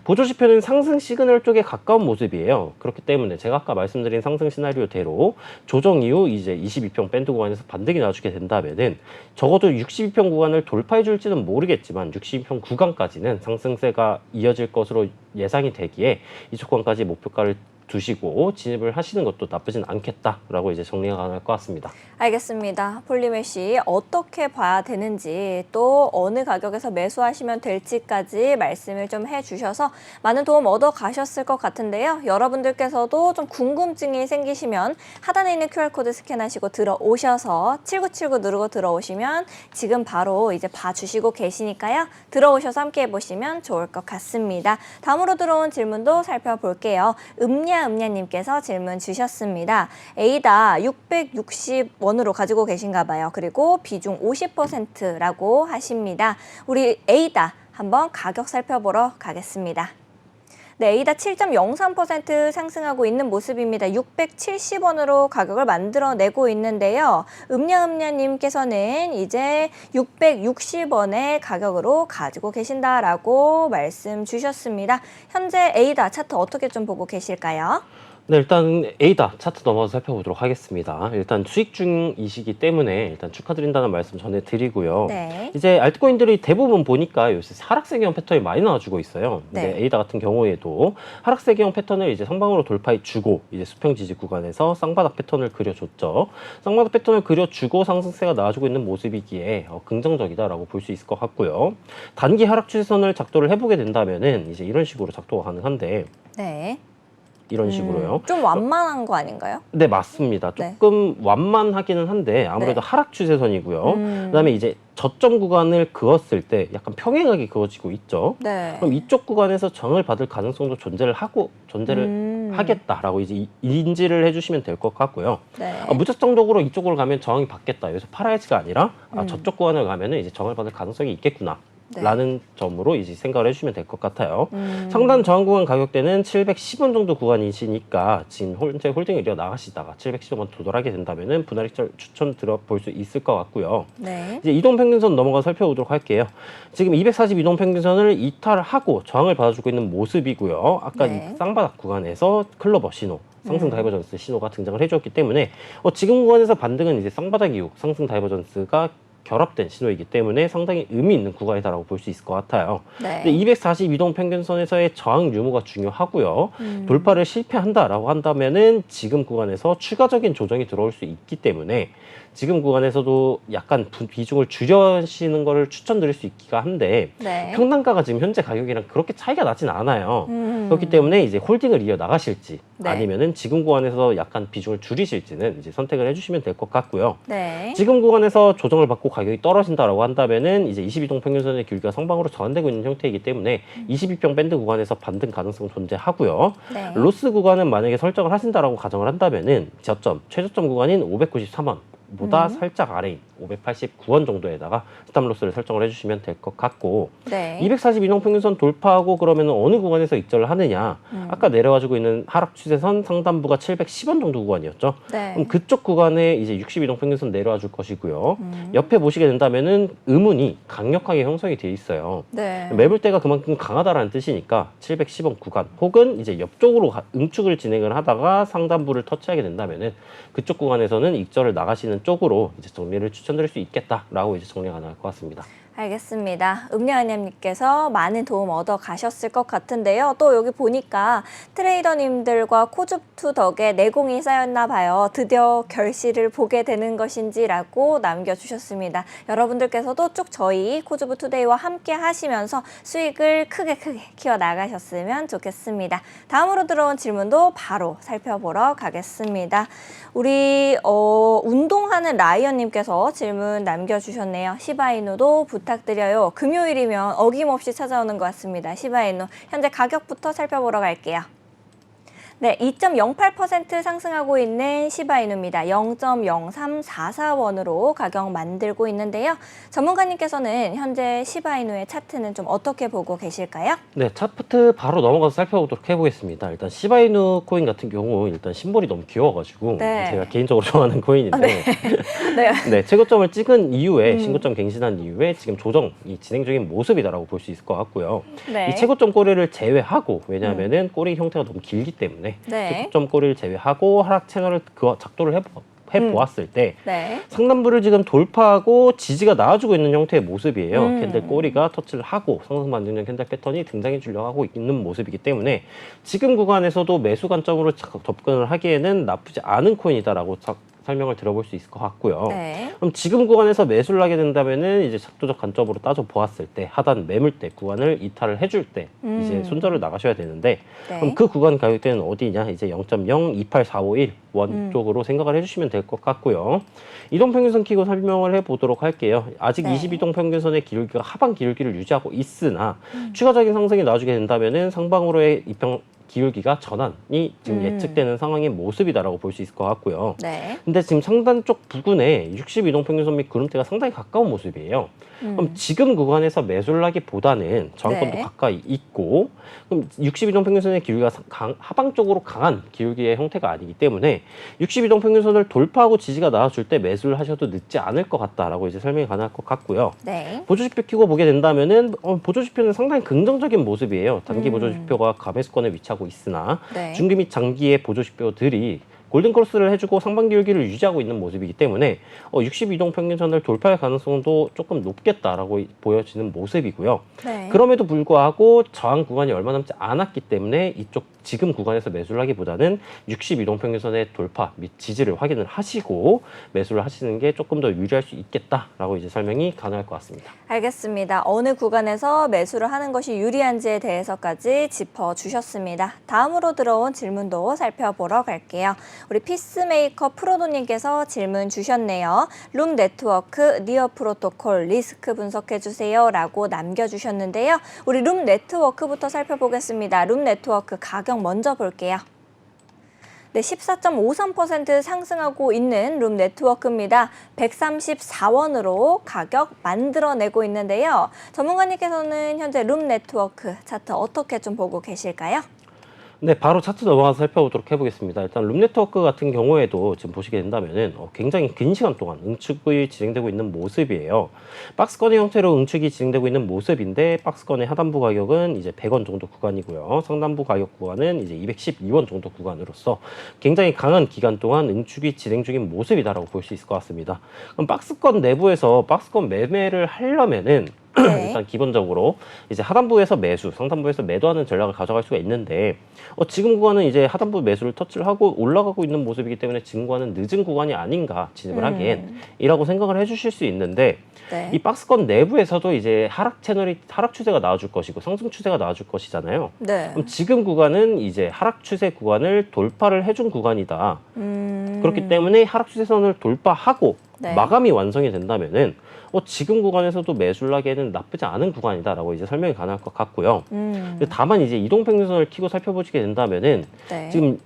보조지표는 상승 시그널 쪽에 가까운 모습이에요. 그렇기 때문에 제가 아까 말씀드린 상승 시나리오대로 조정 이후 이제 22평 밴드 구간에서 반등이 나와주게 된다면은 적어도 62평 구간을 돌파해 줄지는 모르겠지만 62평 구간까지는 상승세가 이어질 것으로 예상이 되기에 이쪽 구간까지 목표가를 두시고 진입을 하시는 것도 나쁘진 않겠다라고 이제 정리가 가능할 것 같습니다. 알겠습니다. 폴리메시 어떻게 봐야 되는지 또 어느 가격에서 매수하시면 될지까지 말씀을 좀 해주셔서 많은 도움 얻어 가셨을 것 같은데요. 여러분들께서도 좀 궁금증이 생기시면 하단에 있는 QR코드 스캔하시고 들어오셔서 7979 누르고 들어오시면 지금 바로 이제 봐주시고 계시니까요. 들어오셔서 함께 해보시면 좋을 것 같습니다. 다음으로 들어온 질문도 살펴볼게요. 음냐님께서 질문 주셨습니다. 에이다 660원으로 가지고 계신가 봐요. 그리고 비중 50%라고 하십니다. 우리 에이다 한번 가격 살펴보러 가겠습니다. 네, 에이다 7.03% 상승하고 있는 모습입니다. 670원으로 가격을 만들어내고 있는데요. 음냐님께서는 이제 660원의 가격으로 가지고 계신다라고 말씀 주셨습니다. 현재 에이다 차트 어떻게 좀 보고 계실까요? 네, 일단 에이다 차트 넘어서 살펴보도록 하겠습니다. 일단 수익 중이시기 때문에 일단 축하드린다는 말씀 전해드리고요. 네. 이제 알트코인들이 대부분 보니까 요새 하락세경 패턴이 많이 나와주고 있어요. 근데 네. 에이다 같은 경우에도 하락세경 패턴을 이제 상방으로 돌파해주고 이제 수평 지지 구간에서 쌍바닥 패턴을 그려줬죠. 쌍바닥 패턴을 그려주고 상승세가 나와주고 있는 모습이기에 긍정적이다라고 볼 수 있을 것 같고요. 단기 하락 추세선을 작도를 해보게 된다면은 이제 이런 식으로 작도가 가능한데. 네. 이런 식으로요. 좀 완만한 거 아닌가요? 네, 맞습니다. 네. 조금 완만하기는 한데 아무래도 네. 하락 추세선이고요. 그다음에 이제 저점 구간을 그었을 때 약간 평행하게 그어지고 있죠. 네. 그럼 이쪽 구간에서 정을 받을 가능성도 존재를 하겠다라고 이제 인지를 해주시면 될 것 같고요. 네. 무작정적으로 이쪽으로 가면 저항이 받겠다. 여기서 팔아야지가 아니라 저쪽 구간을 가면은 이제 정을 받을 가능성이 있겠구나. 네. 라는 점으로 이제 생각을 해주시면 될 것 같아요. 상단 저항 구간 가격대는 710원 정도 구간이시니까 지금 현재 홀딩을 이어 나가시다가 710원 도달하게 된다면은 분할익절 추천 들어볼 수 있을 것 같고요. 네. 이제 이동 평균선 넘어가 살펴보도록 할게요. 지금 242동 평균선을 이탈하고 저항을 받아주고 있는 모습이고요. 아까 네. 이 쌍바닥 구간에서 클로버 신호. 상승 다이버전스 신호가 등장을 해줬기 때문에 지금 구간에서 반등은 이제 쌍바닥 이후 상승 다이버전스가 결합된 신호이기 때문에 상당히 의미 있는 구간이다라고 볼 수 있을 것 같아요. 네. 근데 242동 평균선에서의 저항 유무가 중요하고요. 돌파를 실패한다라고 한다면은 지금 구간에서 추가적인 조정이 들어올 수 있기 때문에 지금 구간에서도 약간 비중을 줄여시는 거를 추천드릴 수 있기가 한데 네. 평단가가 지금 현재 가격이랑 그렇게 차이가 나진 않아요. 그렇기 때문에 이제 홀딩을 이어 나가실지 네. 아니면은 지금 구간에서 약간 비중을 줄이실지는 이제 선택을 해주시면 될 것 같고요. 네. 지금 구간에서 조정을 받고 가격이 떨어진다라고 한다면은 이제 22동 평균선의 길이가 상방으로 전환되고 있는 형태이기 때문에 22평 밴드 구간에서 반등 가능성 존재하고요. 네. 로스 구간은 만약에 설정을 하신다라고 가정을 한다면은 최저점 구간인 593원 평균선보다 살짝 아래인 589원 정도에다가 스탑로스를 설정을 해주시면 될 것 같고 네. 242동 평균선 돌파하고 그러면 어느 구간에서 익절을 하느냐 아까 내려가지고 있는 하락 추세선 상단부가 710원 정도 구간이었죠. 네. 그럼 그쪽 구간에 이제 62동 평균선 내려와 줄 것이고요. 옆에 보시게 된다면은 음운이 강력하게 형성이 돼 있어요. 네. 매물대가 그만큼 강하다라는 뜻이니까 710원 구간 혹은 이제 옆쪽으로 응축을 진행을 하다가 상단부를 터치하게 된다면은 그쪽 구간에서는 익절을 나가시는 쪽으로 이제 정리를 추천드릴 수 있겠다라고 이제 정리가 가능할 것 같습니다. 알겠습니다. 음료아님께서 많은 도움 얻어 가셨을 것 같은데요. 또 여기 보니까 트레이더님들과 코줍투 덕에 내공이 쌓였나 봐요. 드디어 결실을 보게 되는 것인지라고 남겨주셨습니다. 여러분들께서도 쭉 저희 코주브 투데이와 함께 하시면서 수익을 크게 키워나가셨으면 좋겠습니다. 다음으로 들어온 질문도 바로 살펴보러 가겠습니다. 우리 운동하는 라이언님께서 질문 남겨주셨네요. 시바이누도 부탁드려요. 금요일이면 어김없이 찾아오는 것 같습니다. 시바이누 현재 가격부터 살펴보러 갈게요. 네, 2.08% 상승하고 있는 시바이누입니다. 0.0344원으로 가격 만들고 있는데요. 전문가님께서는 현재 시바이누의 차트는 좀 어떻게 보고 계실까요? 네, 차트 바로 넘어가서 살펴보도록 해보겠습니다. 일단 시바이누 코인 같은 경우 일단 심볼이 너무 귀여워가지고 네. 제가 개인적으로 좋아하는 코인인데 네. 네, 최고점을 찍은 이후에 신고점 갱신한 이후에 지금 조정이 진행 중인 모습이다라고 볼 수 있을 것 같고요. 네. 이 최고점 꼬리를 제외하고 왜냐하면은 꼬리 형태가 너무 길기 때문에 네. 최고점 꼬리를 제외하고 하락 채널을 작도를 해보았을 때 네. 상단부를 지금 돌파하고 지지가 나와주고 있는 형태의 모습이에요. 캔들 꼬리가 터치를 하고 상승 반등형 캔들 패턴이 등장해 주려고 하고 있는 모습이기 때문에 지금 구간에서도 매수 관점으로 접근을 하기에는 나쁘지 않은 코인이다라고 설명을 들어볼 수 있을 것 같고요. 네. 그럼 지금 구간에서 매수를 하게 된다면은 이제 작도적 관점으로 따져 보았을 때 하단 매물대 구간을 이탈을 해줄 때 이제 손절을 나가셔야 되는데 네. 그럼 그 구간 가격대는 어디냐? 이제 0.028451원 쪽으로 생각을 해주시면 될 것 같고요. 이동평균선 키고 설명을 해보도록 할게요. 아직 네. 22동 평균선의 기울기가 하방 기울기를 유지하고 있으나 추가적인 상승이 나와주게 된다면은 상방으로의 기울기가 전환이 지금 예측되는 상황의 모습이다라고 볼 수 있을 것 같고요. 네. 근데 지금 상단 쪽 부근에 62동 평균선 및 구름대가 상당히 가까운 모습이에요. 그럼 지금 구간에서 매수를 하기보다는 저항권도 네. 가까이 있고 그럼 62동 평균선의 기울기가 하방 쪽으로 강한 기울기의 형태가 아니기 때문에 62동 평균선을 돌파하고 지지가 나와줄 때 매수를 하셔도 늦지 않을 것 같다라고 이제 설명이 가능할 것 같고요. 네. 보조지표 키고 보게 된다면은 보조지표는 상당히 긍정적인 모습이에요. 단기 보조지표가 감매수권에 위치하고 있으나 네. 중기 및 장기의 보조지표들이 골든크로스를 해주고 상반 기울기를 유지하고 있는 모습이기 때문에 62동 평균선을 돌파할 가능성도 조금 높겠다라고 보여지는 모습이고요. 네. 그럼에도 불구하고 저항 구간이 얼마 남지 않았기 때문에 이쪽 지금 구간에서 매수를 하기보다는 62동 평균선의 돌파 및 지지를 확인을 하시고 매수를 하시는 게 조금 더 유리할 수 있겠다라고 이제 설명이 가능할 것 같습니다. 알겠습니다. 어느 구간에서 매수를 하는 것이 유리한지에 대해서까지 짚어주셨습니다. 다음으로 들어온 질문도 살펴보러 갈게요. 우리 피스메이커 프로도님께서 질문 주셨네요. 룸 네트워크 니어 프로토콜 리스크 분석해주세요 라고 남겨주셨는데요. 우리 룸 네트워크부터 살펴보겠습니다. 룸 네트워크 가격 먼저 볼게요. 네, 14.53% 상승하고 있는 룸 네트워크입니다. 134원으로 가격 만들어내고 있는데요. 전문가님께서는 현재 룸 네트워크 차트 어떻게 좀 보고 계실까요? 네, 바로 차트 넘어가서 살펴보도록 해보겠습니다. 일단 룸네트워크 같은 경우에도 지금 보시게 된다면은 굉장히 긴 시간 동안 응축이 진행되고 있는 모습이에요. 박스권의 형태로 응축이 진행되고 있는 모습인데 박스권의 하단부 가격은 이제 100원 정도 구간이고요. 상단부 가격 구간은 이제 212원 정도 구간으로서 굉장히 강한 기간 동안 응축이 진행 중인 모습이다라고 볼 수 있을 것 같습니다. 그럼 박스권 내부에서 박스권 매매를 하려면은 네. 일단 기본적으로 이제 하단부에서 매수, 상단부에서 매도하는 전략을 가져갈 수가 있는데 지금 구간은 이제 하단부 매수를 터치를 하고 올라가고 있는 모습이기 때문에 지금 구간은 늦은 구간이 아닌가 진입을 하기엔 이라고 생각을 해주실 수 있는데 네. 이 박스권 내부에서도 이제 하락 추세가 나와줄 것이고 상승 추세가 나와줄 것이잖아요. 네. 그럼 지금 구간은 이제 하락 추세 구간을 돌파를 해준 구간이다. 그렇기 때문에 하락 추세선을 돌파하고 네. 마감이 완성이 된다면은 지금 구간에서도 매수를 하기에는 나쁘지 않은 구간이다라고 이제 설명이 가능할 것 같고요. 다만 이제 이동평균선을 키고 살펴보시게 된다면은 네. 지금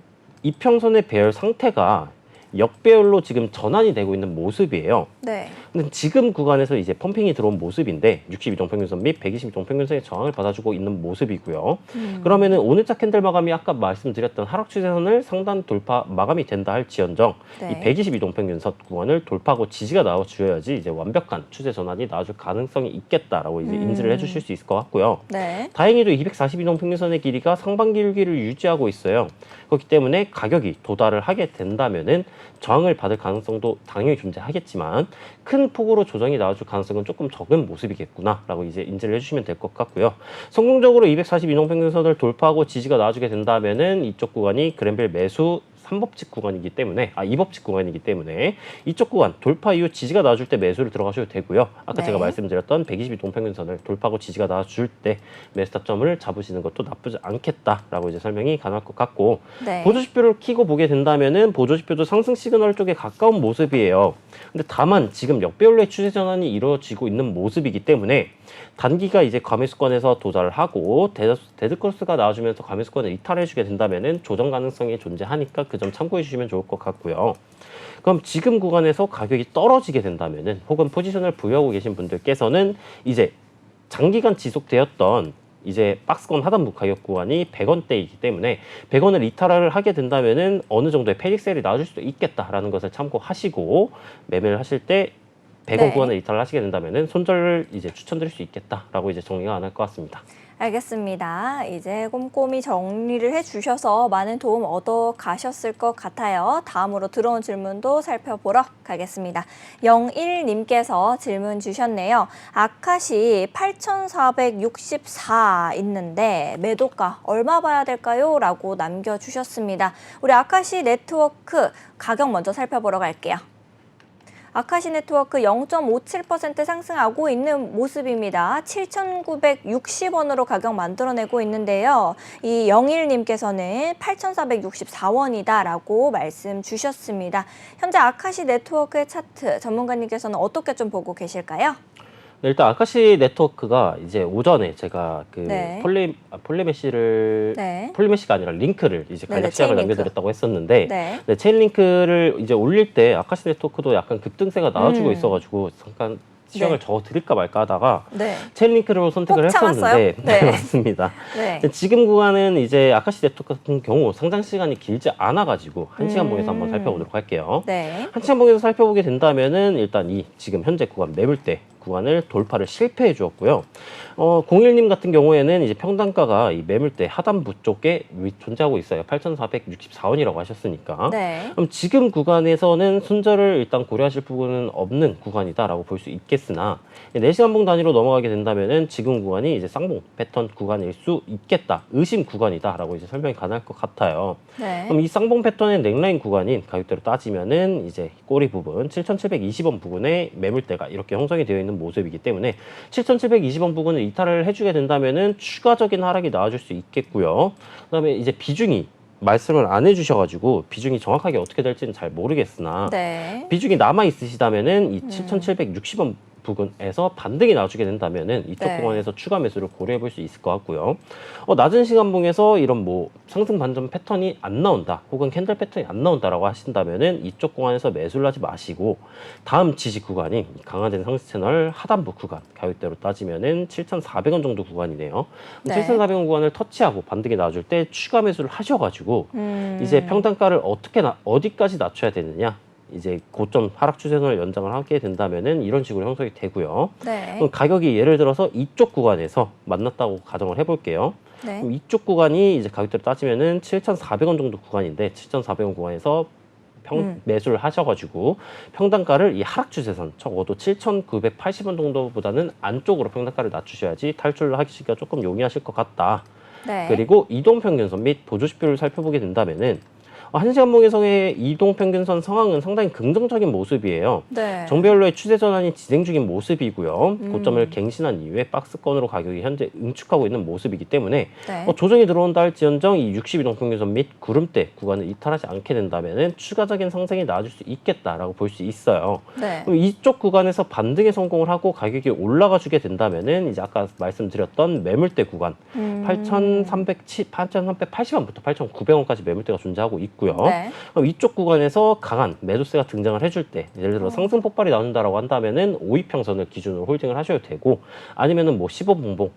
이평선의 배열 상태가 역배열로 지금 전환이 되고 있는 모습이에요. 네. 근데 지금 구간에서 이제 펌핑이 들어온 모습인데 62동 평균선 및 122동 평균선의 저항을 받아주고 있는 모습이고요. 그러면은 오늘자 캔들 마감이 아까 말씀드렸던 하락 추세선을 상단 돌파 마감이 된다 할지언정 네. 이 122동 평균선 구간을 돌파하고 지지가 나와주어야지 이제 완벽한 추세 전환이 나와줄 가능성이 있겠다라고 이제 인지를 해주실 수 있을 것 같고요. 네. 다행히도 242동 평균선의 길이가 상반기 일기를 유지하고 있어요. 그렇기 때문에 가격이 도달을 하게 된다면은 저항을 받을 가능성도 당연히 존재하겠지만 큰 폭으로 조정이 나와줄 가능성은 조금 적은 모습이겠구나라고 이제 인지를 해주시면 될 것 같고요. 성공적으로 242동 평균선을 돌파하고 지지가 나와주게 된다면은 이쪽 구간이 그랜벨 매수 3법칙 구간이기 때문에 2법칙 구간이기 때문에 이쪽 구간 돌파 이후 지지가 나와줄 때 매수를 들어가셔도 되고요. 아까 네. 제가 말씀드렸던 122동 평균선을 돌파하고 지지가 나와줄 때 매수 타점을 잡으시는 것도 나쁘지 않겠다라고 이제 설명이 가능할 것 같고 네. 보조지표를 키고 보게 된다면은 보조지표도 상승 시그널 쪽에 가까운 모습이에요. 근데 다만 지금 역배열로의 추세 전환이 이루어지고 있는 모습이기 때문에 단기가 이제 과매수권에서 도달을 하고 데드크로스가 나와주면서 과매수권을 이탈해주게 된다면은 조정 가능성이 존재하니까 그 점 참고해 주시면 좋을 것 같고요. 그럼 지금 구간에서 가격이 떨어지게 된다면은 혹은 포지션을 보유하고 계신 분들께서는 이제 장기간 지속되었던 이제 박스권 하단부 가격 구간이 100원대이기 때문에 100원을 이탈을 하게 된다면은 어느 정도의 패닉 세일이 나와줄 수도 있겠다라는 것을 참고하시고 매매를 하실 때 100원 네. 구간을 이탈을 하시게 된다면은 손절을 이제 추천드릴 수 있겠다라고 이제 정리가 가능할 것 같습니다. 알겠습니다. 이제 꼼꼼히 정리를 해주셔서 많은 도움 얻어 가셨을 것 같아요. 다음으로 들어온 질문도 살펴보러 가겠습니다. 01님께서 질문 주셨네요. 아카시 8,464 있는데 매도가 얼마 봐야 될까요? 라고 남겨주셨습니다. 우리 아카시 네트워크 가격 먼저 살펴보러 갈게요. 아카시 네트워크 0.57% 상승하고 있는 모습입니다. 7,960원으로 가격 만들어내고 있는데요. 이 01님께서는 8,464원이다라고 말씀 주셨습니다. 현재 아카시 네트워크의 차트 전문가님께서는 어떻게 좀 보고 계실까요? 네, 일단 아카시 네트워크가 이제 오전에 제가 그 네. 폴리메시를 네. 폴리메시가 아니라 링크를 이제 네네, 간략 시각을 체인링크. 남겨드렸다고 했었는데 네. 네, 체인 링크를 이제 올릴 때 아카시 네트워크도 약간 급등세가 나와주고 음. 있어가지고 잠깐 시각을 네. 적어드릴까 말까 하다가 네. 체인 링크로 선택을 꼭 참았어요? 했었는데 네. 네, 맞습니다. 네. 근데 지금 구간은 이제 아카시 네트워크 같은 경우 상장 시간이 길지 않아가지고 1시간 봉에서 한번 살펴보도록 할게요. 네. 1시간 봉에서 살펴보게 된다면은 일단 이 지금 현재 구간 매물대 구간을 돌파를 실패해 주었고요. 01님 같은 경우에는 이제 평단가가 이 매물대 하단부 쪽에 존재하고 있어요. 8,464원이라고 하셨으니까. 네. 그럼 지금 구간에서는 손절을 일단 고려하실 부분은 없는 구간이다라고 볼 수 있겠으나 4시간 봉 단위로 넘어가게 된다면은 지금 구간이 이제 쌍봉 패턴 구간일 수 있겠다. 의심 구간이다라고 이제 설명이 가능할 것 같아요. 네. 그럼 이 쌍봉 패턴의 넥라인 구간인 가격대로 따지면은 이제 꼬리 부분 7,720원 부분에 매물대가 이렇게 형성이 되어 있는 모습이기 때문에 7,720원 부분을 이탈을 해주게 된다면은 추가적인 하락이 나와줄 수 있겠고요. 그다음에 이제 비중이 말씀을 안 해주셔가지고 비중이 정확하게 어떻게 될지는 잘 모르겠으나 네. 비중이 남아 있으시다면은 이 7,760원 부근에서 반등이 나와주게 된다면은 이쪽 네. 구간에서 추가 매수를 고려해 볼 수 있을 것 같고요. 낮은 시간봉에서 이런 뭐 상승 반전 패턴이 안 나온다, 혹은 캔들 패턴이 안 나온다라고 하신다면은 이쪽 구간에서 매수를 하지 마시고 다음 지지 구간인 강화된 상승 채널 하단부 구간 가격대로 따지면은 7,400원 정도 구간이네요. 네. 7,400원 구간을 터치하고 반등이 나와줄 때 추가 매수를 하셔가지고 이제 평단가를 어디까지 낮춰야 되느냐. 이제 고점 하락 추세선을 연장을 하게 된다면은 이런 식으로 형성이 되고요. 네. 그럼 가격이 예를 들어서 이쪽 구간에서 만났다고 가정을 해볼게요. 네. 그럼 이쪽 구간이 이제 가격대로 따지면은 7,400원 정도 구간인데 7,400원 구간에서 매수를 하셔가지고 평단가를 이 하락 추세선 적어도 7,980원 정도보다는 안쪽으로 평단가를 낮추셔야지 탈출을 하기가 조금 용이하실 것 같다. 네. 그리고 이동평균선 및 보조지표를 살펴보게 된다면은 1시간 봉에서의 이동평균선 상황은 상당히 긍정적인 모습이에요. 네. 정배열로의 추세 전환이 진행 중인 모습이고요. 고점을 갱신한 이후에 박스권으로 가격이 현재 응축하고 있는 모습이기 때문에 네. 조정이 들어온다 할지언정 이 62동 평균선 및 구름대 구간을 이탈하지 않게 된다면 추가적인 상승이 나와줄 수 있겠다라고 볼 수 있어요. 네. 그럼 이쪽 구간에서 반등에 성공을 하고 가격이 올라가 주게 된다면은 이제 아까 말씀드렸던 매물대 구간 8,380원부터 8,900원까지 매물대가 존재하고 있고 있고요. 네. 그럼 이쪽 구간에서 강한 매도세가 등장을 해줄 때, 예를 들어 상승 폭발이 나온다라고 한다면은 5위평선을 기준으로 홀딩을 하셔도 되고, 아니면은 뭐 15분봉,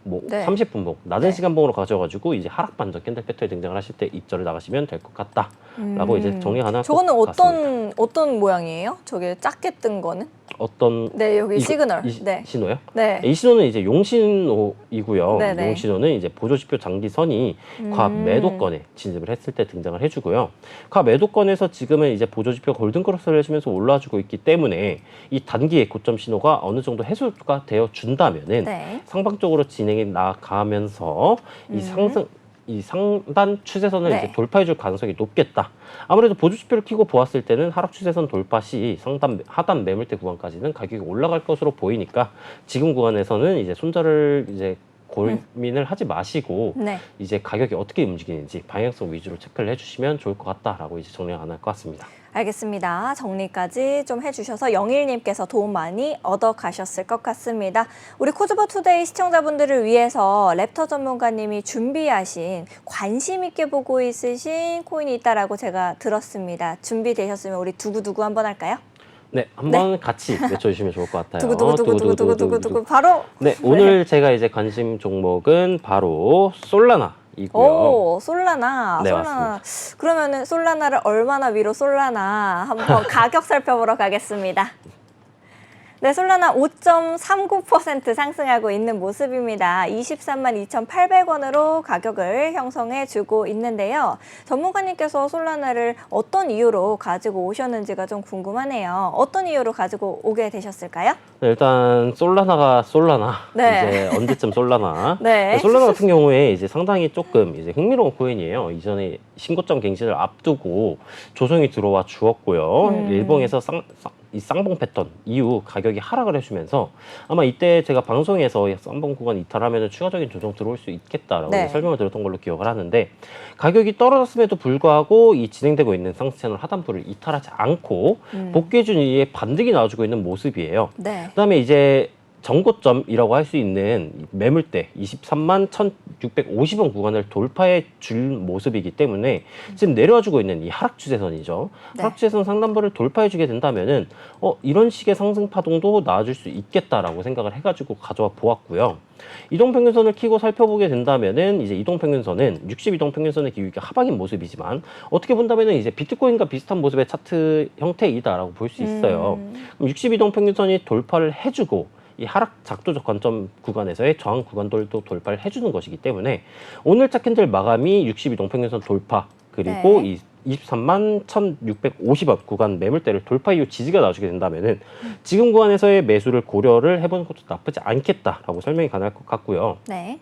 뭐 네. 30분봉, 낮은 네. 시간봉으로 가져가지고 이제 하락 반전 캔들 패턴이 등장을 하실 때 입절을 나가시면 될 것 같다라고 이제 정리가 가능할 것 저거는 같습니다. 어떤 모양이에요? 저게 작게 뜬 거는? 어떤 네, 여기 시그널. 이 신호요? 네. 이 신호는 이제 용신호이고요. 네네. 용신호는 이제 보조지표 장기선이 과 매도권에 진입을 했을 때 등장을 해주고요. 과 매도권에서 지금은 이제 보조지표 골든크로스를 해주면서 올라와주고 있기 때문에 이 단기의 고점 신호가 어느 정도 해소가 되어 준다면은 네. 상방적으로 진행이 나가면서 이 상단 추세선을 네. 이제 돌파해줄 가능성이 높겠다. 아무래도 보조지표를 켜고 보았을 때는 하락 추세선 돌파 시 하단 매물대 구간까지는 가격이 올라갈 것으로 보이니까 지금 구간에서는 이제 손절을 이제 고민을 하지 마시고 네. 이제 가격이 어떻게 움직이는지 방향성 위주로 체크를 해주시면 좋을 것 같다라고 이제 정리가 가능할 것 같습니다. 알겠습니다. 정리까지 좀 해주셔서 영일님께서 도움 많이 얻어가셨을 것 같습니다. 우리 코즈버 투데이 시청자분들을 위해서 랩터 전문가님이 준비하신 관심 있게 보고 있으신 코인이 있다라고 제가 들었습니다. 준비되셨으면 우리 두구두구 한번 할까요? 네, 한번 같이 외쳐주시면 좋을 것 같아요. 두구두구두구두구두구두구 바로. 네, 오늘 제가 이제 관심 종목은 바로 솔라나. 이고요. 오, 솔라나. 네, 솔라나. 그러면은 솔라나를 얼마나 위로 솔라나 한번 가격 살펴보러 가겠습니다. 네, 솔라나 5.39% 상승하고 있는 모습입니다. 23만 2,800원으로 가격을 형성해주고 있는데요. 전문가님께서 솔라나를 어떤 이유로 가지고 오셨는지가 좀 궁금하네요. 어떤 이유로 가지고 오게 되셨을까요? 네, 일단 솔라나 네. 이제 언제쯤 솔라나 네. 솔라나 같은 경우에 이제 상당히 조금 이제 흥미로운 코인이에요. 이전에 신고점 갱신을 앞두고 조정이 들어와 주었고요. 일봉에서 이 쌍봉 패턴 이후 가격이 하락을 해주면서 아마 이때 제가 방송에서 쌍봉 구간 이탈하면 추가적인 조정 들어올 수 있겠다라고 네. 설명을 드렸던 걸로 기억을 하는데 가격이 떨어졌음에도 불구하고 이 진행되고 있는 상승 채널 하단부를 이탈하지 않고 복귀해준 이후에 반등이 나와주고 있는 모습이에요. 네. 그다음에 이제 정고점이라고 할 수 있는 매물대 23만 1,650원 구간을 돌파해 줄 모습이기 때문에 지금 내려와주고 있는 이 하락 추세선이죠. 네. 하락 추세선 상단부를 돌파해 주게 된다면은 이런 식의 상승 파동도 나와줄 수 있겠다라고 생각을 해가지고 가져와 보았고요. 이동평균선을 키고 살펴보게 된다면은 이제 이동평균선은 60 이동평균선의 기울기가 하방인 모습이지만 어떻게 본다면은 이제 비트코인과 비슷한 모습의 차트 형태이다라고 볼 수 있어요. 그럼 60 이동평균선이 돌파를 해주고 이 하락 작도적 관점 구간에서의 저항 구간들도 돌파를 해주는 것이기 때문에 오늘자 캔들 마감이 60 이동평균선 돌파 그리고 네. 이 23만 1,650원 구간 매물대를 돌파 이후 지지가 나와주게 된다면은 지금 구간에서의 매수를 고려를 해보는 것도 나쁘지 않겠다라고 설명이 가능할 것 같고요. 네.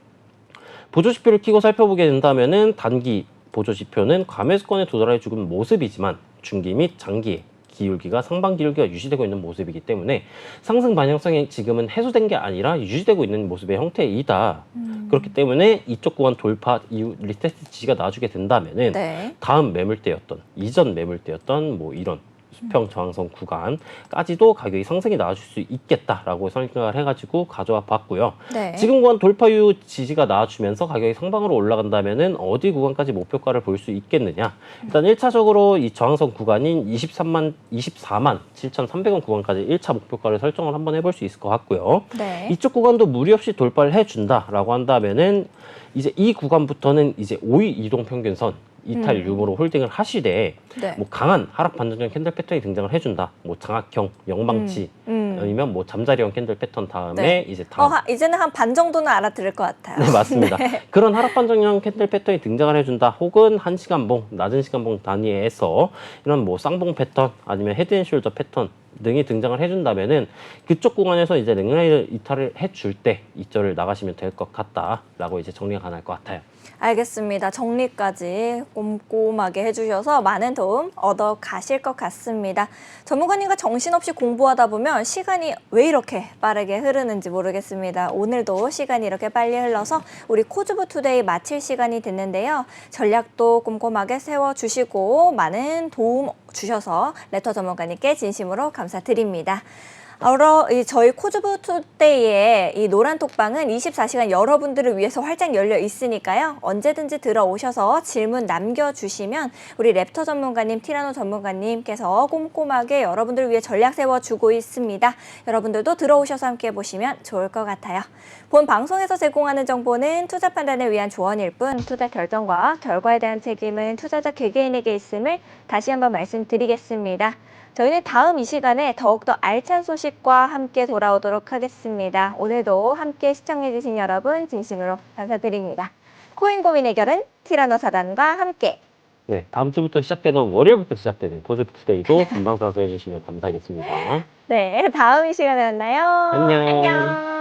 보조지표를 켜고 살펴보게 된다면은 단기 보조지표는 과매수권에 도달해 죽은 모습이지만 중기 및 장기 기울기가 상방 기울기가 유지되고 있는 모습이기 때문에 상승 반영성이 지금은 해소된 게 아니라 유지되고 있는 모습의 형태이다. 그렇기 때문에 이쪽 구간 돌파 이후 리테스트 지지가 나와주게 된다면은 네. 다음 매물대였던 이전 매물대였던 뭐 이런 수평 저항선 구간까지도 가격이 상승이 나와줄 수 있겠다라고 생각을 해가지고 가져와 봤고요. 네. 지금 구간 돌파 이후 지지가 나와주면서 가격이 상방으로 올라간다면은 어디 구간까지 목표가를 볼 수 있겠느냐? 일단 1차적으로 이 저항선 구간인 24만 7,300원 구간까지 1차 목표가를 설정을 한번 해볼 수 있을 것 같고요. 네. 이쪽 구간도 무리 없이 돌파를 해준다라고 한다면은 이제 이 구간부터는 이제 5위 이동 평균선 이탈 유무로 홀딩을 하시되 네. 뭐 강한 하락 반전형 캔들 패턴이 등장을 해준다. 뭐 장악형, 영망치 아니면 뭐 잠자리형 캔들 패턴 다음에 네. 이제 다음 이제는 한 반 정도는 알아들을 것 같아요. 네, 맞습니다. 그런 하락 반전형 캔들 패턴이 등장을 해준다. 혹은 1시간봉, 낮은 시간봉 단위에서 이런 뭐 쌍봉 패턴 아니면 헤드앤숄더 패턴 등이 등장을 해준다면은 그쪽 구간에서 이제 랭라인을 이탈을 해줄 때 이절을 나가시면 될 것 같다라고 이제 정리가 가능할 것 같아요. 알겠습니다. 정리까지 꼼꼼하게 해주셔서 많은 도움 얻어 가실 것 같습니다. 전문가님과 정신없이 공부하다 보면 시간이 왜 이렇게 빠르게 흐르는지 모르겠습니다. 오늘도 시간이 이렇게 빨리 흘러서 우리 코즈부 투데이 마칠 시간이 됐는데요. 전략도 꼼꼼하게 세워주시고 많은 도움 주셔서 랩터 전문가님께 진심으로 감사드립니다. 저희 코즈부 투데이의 이 노란 톡방은 24시간 여러분들을 위해서 활짝 열려 있으니까요. 언제든지 들어오셔서 질문 남겨주시면 우리 랩터 전문가님, 티라노 전문가님께서 꼼꼼하게 여러분들을 위해 전략 세워주고 있습니다. 여러분들도 들어오셔서 함께 보시면 좋을 것 같아요. 본 방송에서 제공하는 정보는 투자 판단을 위한 조언일 뿐 투자 결정과 결과에 대한 책임은 투자자 개개인에게 있음을 다시 한번 말씀드리겠습니다. 저희는 다음 이 시간에 더욱더 알찬 소식과 함께 돌아오도록 하겠습니다. 오늘도 함께 시청해주신 여러분 진심으로 감사드립니다. 코인 고민 해결은 티라노 사단과 함께. 네, 다음 주부터 시작되는 월요일부터 시작되는 포즈투데이도 금방 사서 해주시면 감사하겠습니다. 네, 다음 이 시간에 만나요. 안녕. 안녕.